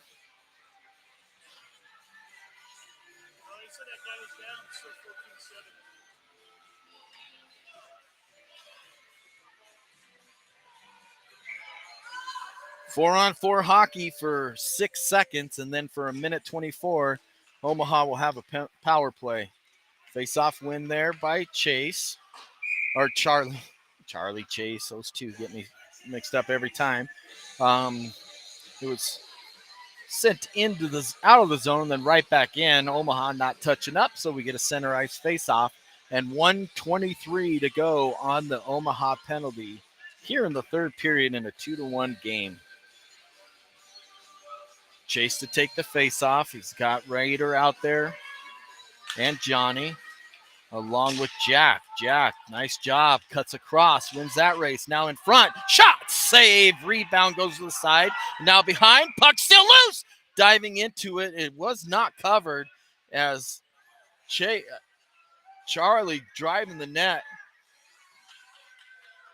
4-on-4 hockey for 6 seconds, and then for a minute 24, Omaha will have a power play. Face-off win there by Chase, or Charlie. Charlie Chase, those two get me mixed up every time. It was sent out of the zone, then right back in. Omaha not touching up, so we get a center ice face-off, and 1:23 to go on the Omaha penalty here in the third period in a 2-1 game. Chase to take the face-off. He's got Raider out there and Johnny along with Jack. Jack, nice job. Cuts across, wins that race. Now in front. Shot, save. Rebound goes to the side. Now behind. Puck still loose. Diving into it. It was not covered as Charlie driving the net.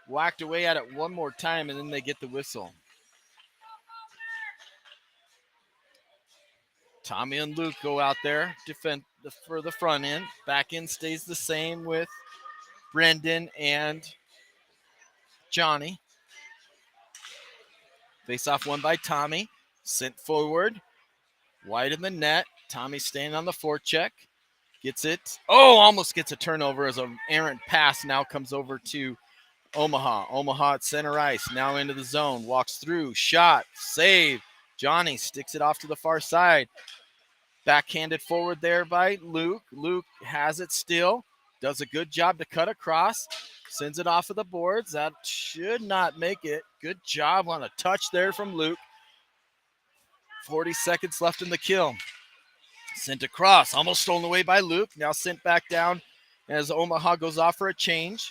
Whacked away at it one more time, and then they get the whistle. Tommy and Luke go out there, defend for the front end. Back end stays the same with Brendan and Johnny. Face off won by Tommy. Sent forward. Wide in the net. Tommy staying on the forecheck. Gets it. Oh, almost gets a turnover as an errant pass now comes over to Omaha. Omaha at center ice. Now into the zone. Walks through. Shot. Save. Johnny sticks it off to the far side. Backhanded forward there by Luke. Luke has it still. Does a good job to cut across. Sends it off of the boards. That should not make it. Good job on a touch there from Luke. 40 seconds left in the kill. Sent across. Almost stolen away by Luke. Now sent back down as Omaha goes off for a change.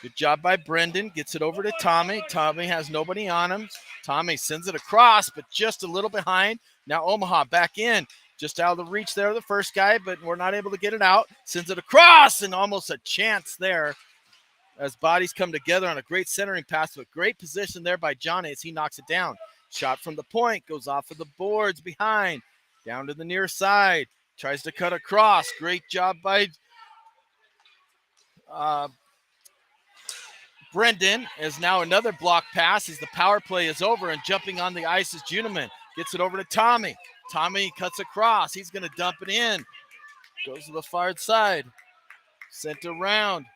Good job by Brendan. Gets it over to Tommy. Tommy has nobody on him. Tommy sends it across, but just a little behind. Now Omaha back in. Just out of the reach there of the first guy, but we're not able to get it out. Sends it across, and almost a chance there as bodies come together on a great centering pass, but great position there by Johnny as he knocks it down. Shot from the point. Goes off of the boards behind. Down to the near side. Tries to cut across. Great job by Brendan, as now another block pass as the power play is over, and jumping on the ice is Juneman. Gets it over to Tommy. Tommy cuts across. He's going to dump it in. Goes to the far side. Sent around.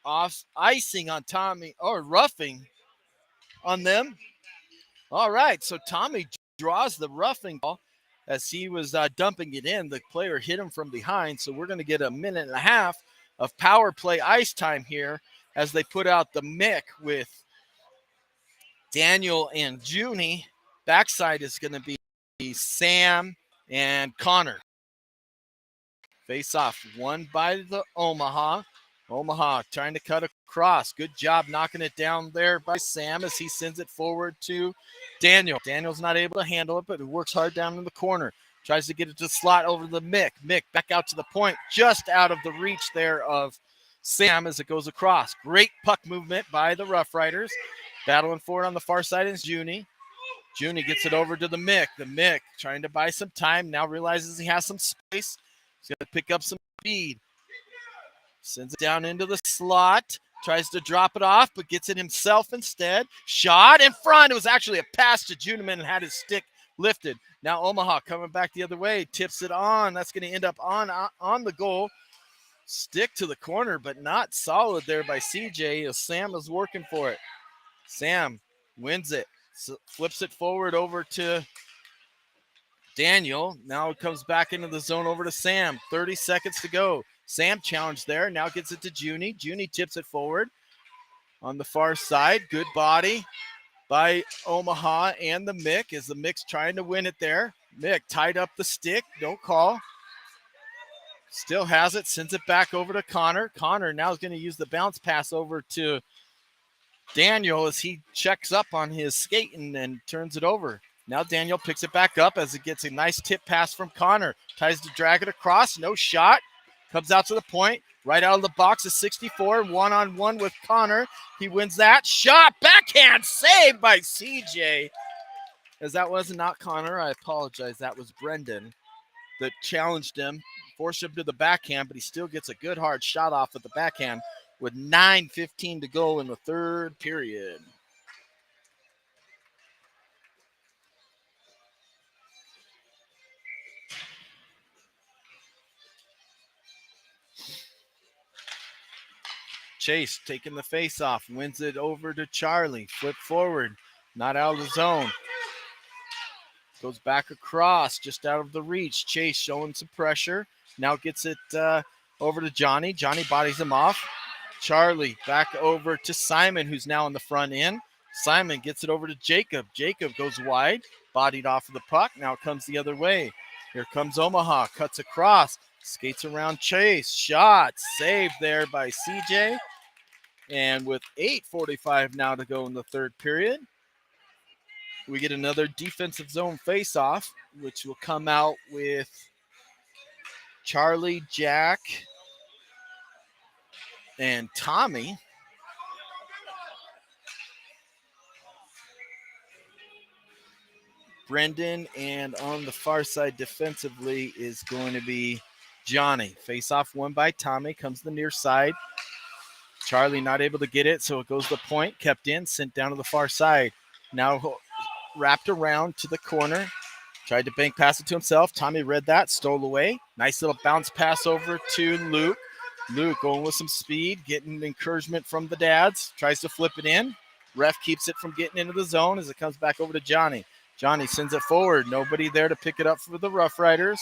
Off icing on Tommy, or roughing on them. All right, so Tommy draws the roughing ball as he was dumping it in. The player hit him from behind, so we're going to get a minute and a half of power play ice time here as they put out the Mick with Daniel and Junie. Backside is going to be Sam and Connor. Face off, won by the Omaha. Omaha trying to cut across. Good job knocking it down there by Sam as he sends it forward to Daniel. Daniel's not able to handle it, but it works hard down in the corner. Tries to get it to the slot over to the Mick. Mick back out to the point, just out of the reach there of Sam as it goes across. Great puck movement by the Roughriders. Battling forward on the far side is Junie. Junie gets it over to the Mick. The Mick trying to buy some time. Now realizes he has some space. He's going to pick up some speed. Sends it down into the slot. Tries to drop it off, but gets it himself instead. Shot in front. It was actually a pass to Juneman and had his stick lifted. Now Omaha coming back the other way. Tips it on. That's going to end up on the goal. Stick to the corner, but not solid there by CJ as Sam is working for it. Sam wins it. Flips it forward over to Daniel. Now it comes back into the zone over to Sam. 30 seconds to go. Sam challenged there. Now gets it to Junie. Junie tips it forward on the far side. Good body by Omaha and the Mick as the Mick's trying to win it there. Mick tied up the stick. No call. Still has it. Sends it back over to Connor. Connor now is going to use the bounce pass over to Daniel as he checks up on his skating and turns it over. Now Daniel picks it back up as it gets a nice tip pass from Connor. Tries to drag it across. No shot. Comes out to the point. Right out of the box is 64, one-on-one with Connor. He wins that. Shot, backhand, saved by CJ. As that was not Connor, I apologize. That was Brendan that challenged him, forced him to the backhand, but he still gets a good hard shot off at the backhand with 9:15 to go in the third period. Chase taking the face off, wins it over to Charlie. Flip forward, not out of the zone. Goes back across, just out of the reach. Chase showing some pressure. Now gets it over to Johnny. Johnny bodies him off. Charlie back over to Simon, who's now on the front end. Simon gets it over to Jacob. Jacob goes wide, bodied off of the puck. Now it comes the other way. Here comes Omaha, cuts across, skates around Chase. Shot, saved there by CJ. And with 8:45 now to go in the third period, we get another defensive zone face-off, which will come out with Charlie, Jack, and Tommy. Brendan, and on the far side defensively is going to be Johnny. Face-off won by Tommy, comes to the near side. Charlie not able to get it, so it goes to the point, kept in, sent down to the far side. Now wrapped around to the corner. Tried to bank pass it to himself. Tommy read that, stole away. Nice little bounce pass over to Luke. Luke going with some speed, getting encouragement from the dads. Tries to flip it in. Ref keeps it from getting into the zone as it comes back over to Johnny. Johnny sends it forward. Nobody there to pick it up for the Roughriders.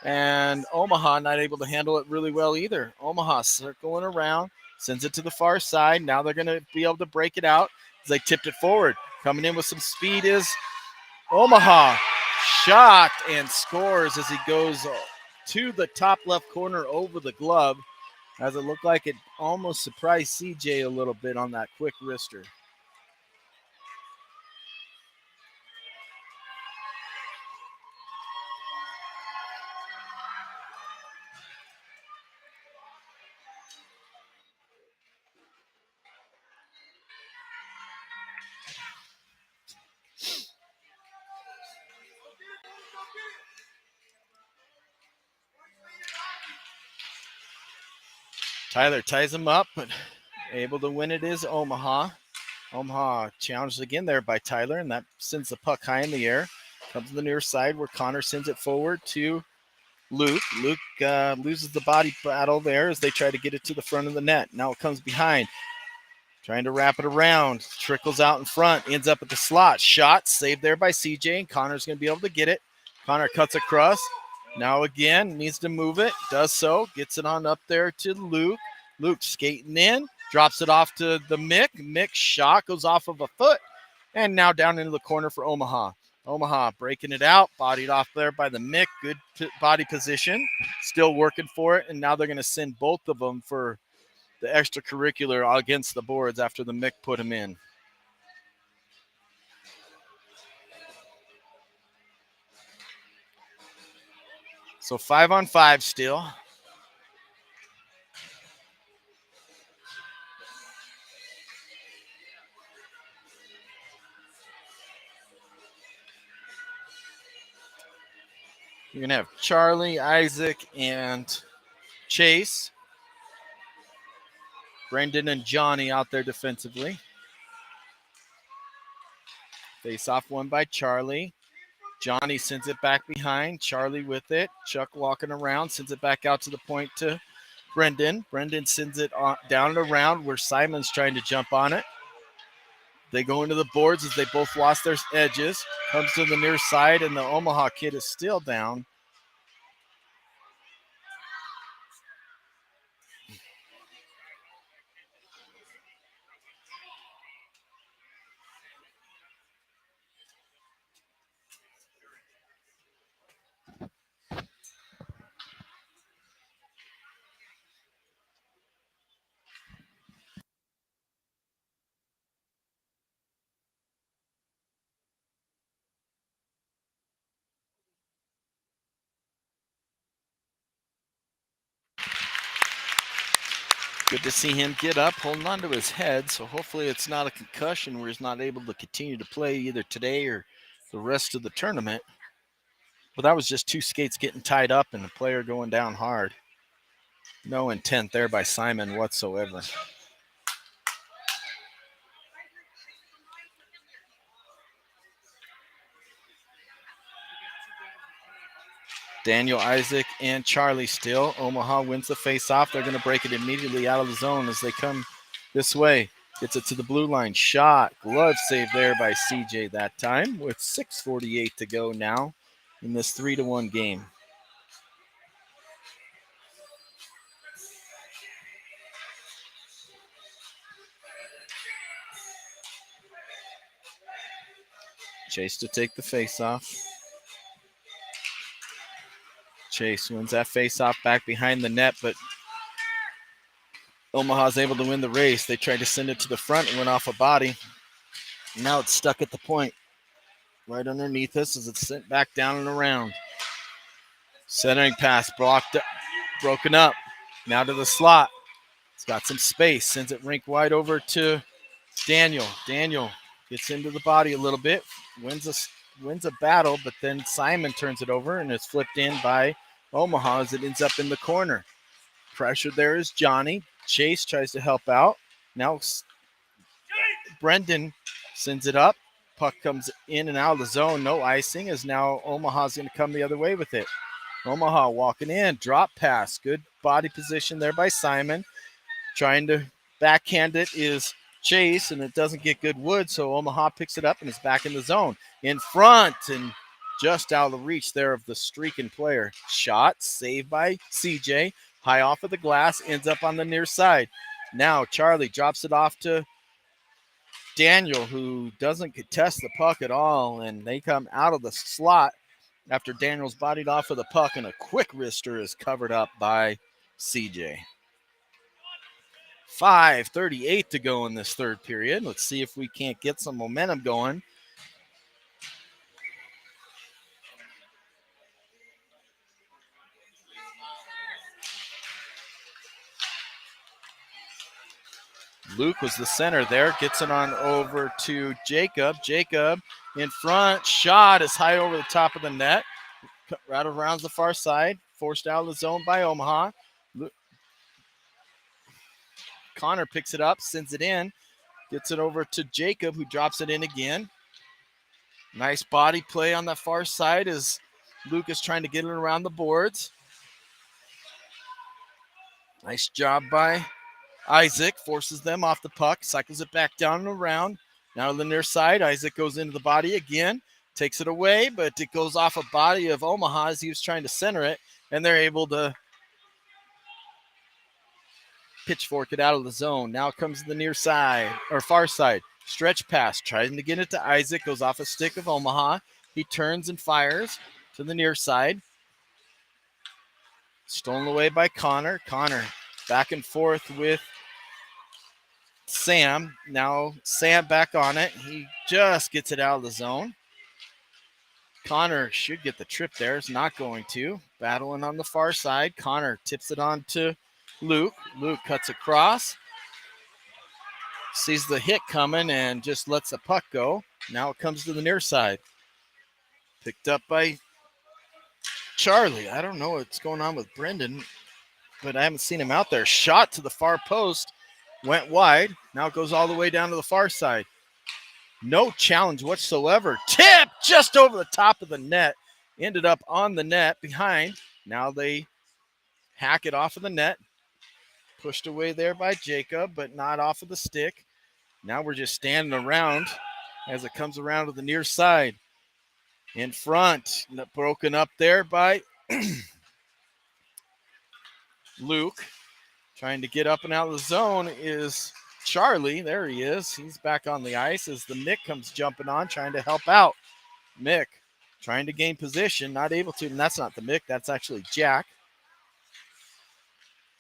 And Omaha not able to handle it really well either. Omaha circling around, sends it to the far side. Now they're going to be able to break it out as they tipped it forward. Coming in with some speed is Omaha. Shot and scores as he goes to the top left corner over the glove, as it looked like it almost surprised CJ a little bit on that quick wrister. Tyler ties him up, but able to win it is Omaha. Omaha challenged again there by Tyler, and that sends the puck high in the air. Comes to the near side where Connor sends it forward to Luke. Luke loses the body battle there as they try to get it to the front of the net. Now it comes behind. Trying to wrap it around. Trickles out in front. Ends up at the slot. Shot saved there by CJ. And Connor's going to be able to get it. Connor cuts across. Now again, needs to move it. Does so. Gets it on up there to Luke. Luke skating in. Drops it off to the Mick. Mick shot goes off of a foot. And now down into the corner for Omaha. Omaha breaking it out. Bodied off there by the Mick. Good body position. Still working for it. And now they're going to send both of them for the extracurricular against the boards after the Mick put him in. So 5-on-5 still. You're going to have Charlie, Isaac, and Chase. Brendan and Johnny out there defensively. Face off won by Charlie. Johnny sends it back behind. Charlie with it. Chuck walking around. Sends it back out to the point to Brendan. Brendan sends it down and around where Simon's trying to jump on it. They go into the boards as they both lost their edges. Comes to the near side, and the Omaha kid is still down. Good to see him get up, holding onto his head. So hopefully it's not a concussion where he's not able to continue to play either today or the rest of the tournament. But that was just two skates getting tied up and the player going down hard. No intent there by Simon whatsoever. Daniel, Isaac, and Charlie still. Omaha wins the face-off. They're going to break it immediately out of the zone as they come this way. Gets it to the blue line. Shot. Glove save there by CJ that time with 6:48 to go now in this 3-1 game. Chase to take the face-off. Chase wins that face-off back behind the net, but Omaha's able to win the race. They tried to send it to the front and went off a body. Now it's stuck at the point. Right underneath us as it's sent back down and around. Centering pass blocked up, broken up. Now to the slot. It's got some space. Sends it rink wide over to Daniel. Daniel gets into the body a little bit. Wins a battle, but then Simon turns it over and it's flipped in by Omaha as it ends up in the corner. Pressure there is Johnny. Chase tries to help out. Now Brendan sends it up. Puck comes in and out of the zone. No icing as now Omaha's going to come the other way with it. Omaha walking in. Drop pass. Good body position there by Simon. Trying to backhand it is Chase, and it doesn't get good wood, so Omaha picks it up and is back in the zone. In front and just out of the reach there of the streaking player. Shot, saved by CJ. High off of the glass, ends up on the near side. Now Charlie drops it off to Daniel, who doesn't contest the puck at all, and they come out of the slot after Daniel's bodied off of the puck, and a quick wrister is covered up by CJ. 5:38 to go in this third period. Let's see if we can't get some momentum going. Luke was the center there. Gets it on over to Jacob. Jacob in front. Shot is high over the top of the net. Right around the far side. Forced out of the zone by Omaha. Connor picks it up, sends it in. Gets it over to Jacob, who drops it in again. Nice body play on the far side as Luke is trying to get it around the boards. Nice job by Isaac. Forces them off the puck. Cycles it back down and around. Now to the near side. Isaac goes into the body again. Takes it away, but it goes off a body of Omaha as he was trying to center it. And they're able to pitchfork it out of the zone. Now it comes to the near side, or far side. Stretch pass. Trying to get it to Isaac. Goes off a stick of Omaha. He turns and fires to the near side. Stolen away by Connor. Connor back and forth with Sam. Now Sam back on it. He just gets it out of the zone. Connor should get the trip there. Is not going to. Battling on the far side. Connor tips it on to Luke. Luke cuts across. Sees the hit coming and just lets the puck go. Now it comes to the near side. Picked up by Charlie. I don't know what's going on with Brendan, but I haven't seen him out there. Shot to the far post. Went wide. Now it goes all the way down to the far side. No challenge whatsoever. Tip just over the top of the net. Ended up on the net behind. Now they hack it off of the net. Pushed away there by Jacob, but not off of the stick. Now we're just standing around as it comes around to the near side. In front, broken up there by Luke. Trying to get up and out of the zone is Charlie. There he is. He's back on the ice as the Mick comes jumping on, trying to help out. Mick trying to gain position, not able to. And that's not the Mick. That's actually Jack.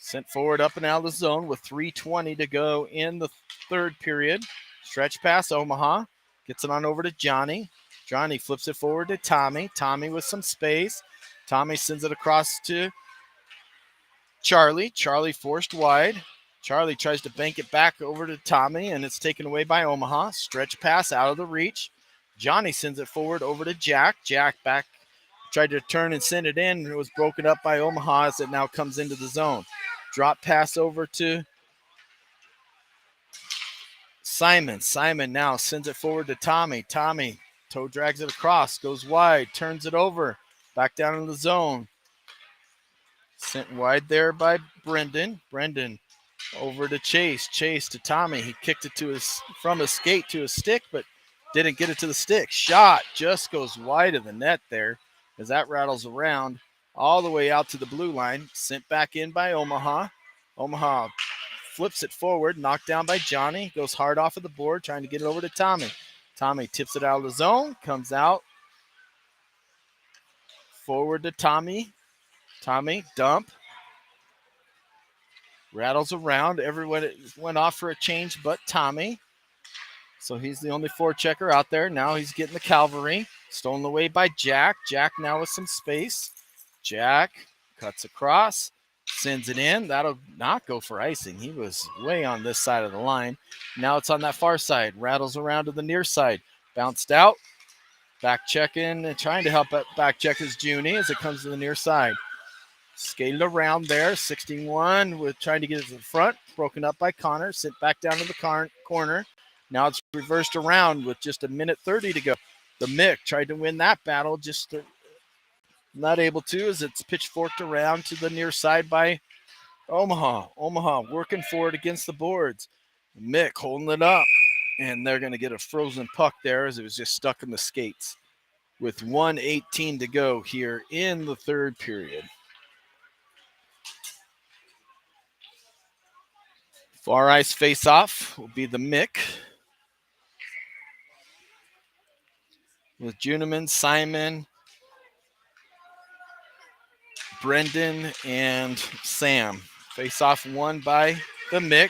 Sent forward up and out of the zone with 3:20 to go in the third period. Stretch pass, Omaha. Gets it on over to Johnny. Johnny flips it forward to Tommy. Tommy with some space. Tommy sends it across to Charlie. Charlie forced wide. Charlie tries to bank it back over to Tommy, and it's taken away by Omaha. Stretch pass out of the reach. Johnny sends it forward over to Jack. Jack back, tried to turn and send it in. It was broken up by Omaha as it now comes into the zone. Drop pass over to Simon. Simon now sends it forward to Tommy. Tommy toe drags it across, goes wide, turns it over, back down in the zone. Sent wide there by Brendan. Brendan over to Chase. Chase to Tommy. He kicked it from his skate to his stick, but didn't get it to the stick. Shot just goes wide of the net there as that rattles around all the way out to the blue line. Sent back in by Omaha. Omaha flips it forward, knocked down by Johnny. Goes hard off of the board, trying to get it over to Tommy. Tommy tips it out of the zone, comes out. Forward to Tommy. Tommy, dump. Rattles around. Everyone went off for a change but Tommy. So he's the only forechecker out there. Now he's getting the cavalry. Stolen away by Jack. Jack now with some space. Jack cuts across, sends it in. That'll not go for icing. He was way on this side of the line. Now it's on that far side. Rattles around to the near side. Bounced out. Back checking and trying to help back check is Junie as it comes to the near side. Skated around there, 61 with trying to get it to the front. Broken up by Connor, sent back down to the corner. Now it's reversed around with just a minute 30 to go. The Mick tried to win that battle, just not able to as it's pitchforked around to the near side by Omaha. Omaha working for it against the boards. Mick holding it up, and they're going to get a frozen puck there as it was just stuck in the skates with 1:18 to go here in the third period. Far ice face-off will be the Mick with Juneman, Simon, Brendan, and Sam. Face-off won by the Mick.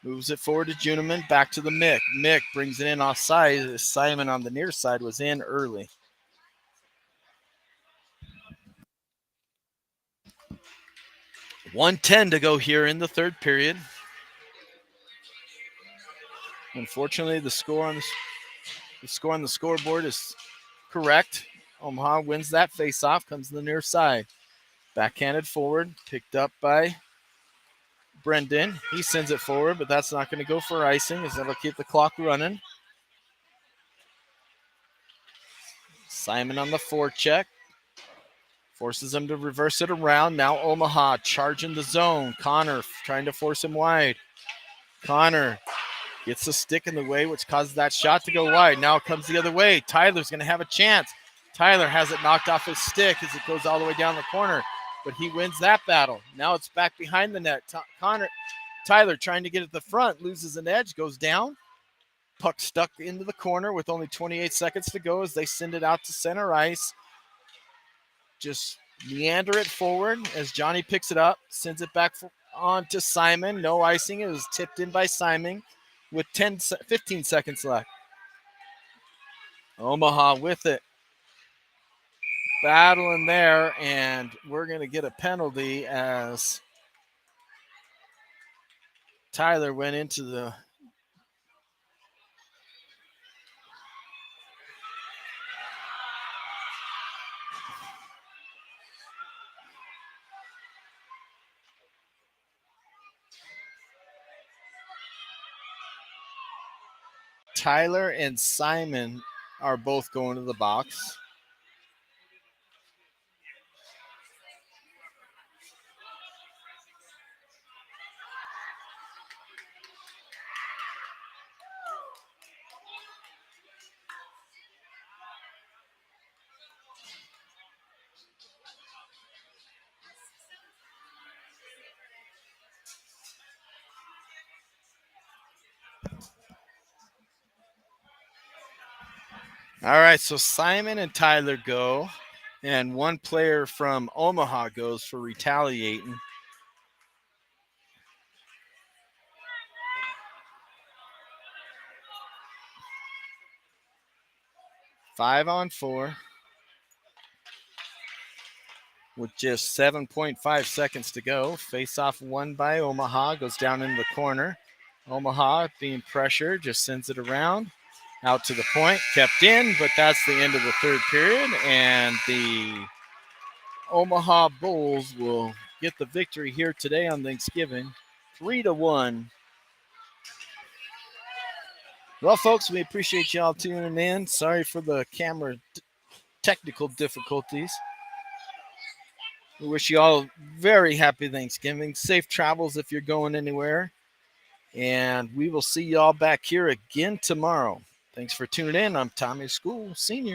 Moves it forward to Juneman, back to the Mick. Mick brings it in offside. Simon on the near side was in early. $1:10 to go here in the third period. Unfortunately, the score on the scoreboard is correct. Omaha wins that face-off, comes to the near side. Backhanded forward, picked up by Brendan. He sends it forward, but that's not going to go for icing as that'll keep the clock running. Simon on the forecheck. Forces him to reverse it around. Now Omaha charging the zone. Connor trying to force him wide. Connor gets the stick in the way, which causes that shot to go wide. Now it comes the other way. Tyler's going to have a chance. Tyler has it knocked off his stick as it goes all the way down the corner, but he wins that battle. Now it's back behind the net. Tyler trying to get at the front, loses an edge, goes down. Puck stuck into the corner with only 28 seconds to go as they send it out to center ice. Just meander it forward as Johnny picks it up, sends it back on to Simon. No icing. It was tipped in by Simon with 15 seconds left. Omaha with it. Battling there, and we're going to get a penalty as Tyler went into the Tyler and Simon are both going to the box. All right, so Simon and Tyler go, and one player from Omaha goes for retaliating. Five on four. with just 7.5 seconds to go. Face off won by Omaha, goes down in the corner. Omaha being pressured, just sends it around. Out to the point, kept in, but that's the end of the third period, and the Omaha Bulls will get the victory here today on Thanksgiving, 3-1. Well, folks, we appreciate y'all tuning in. Sorry for the camera technical difficulties. We wish you all very happy Thanksgiving. Safe travels if you're going anywhere. And we will see y'all back here again tomorrow. Thanks for tuning in. I'm Tommy School, Senior.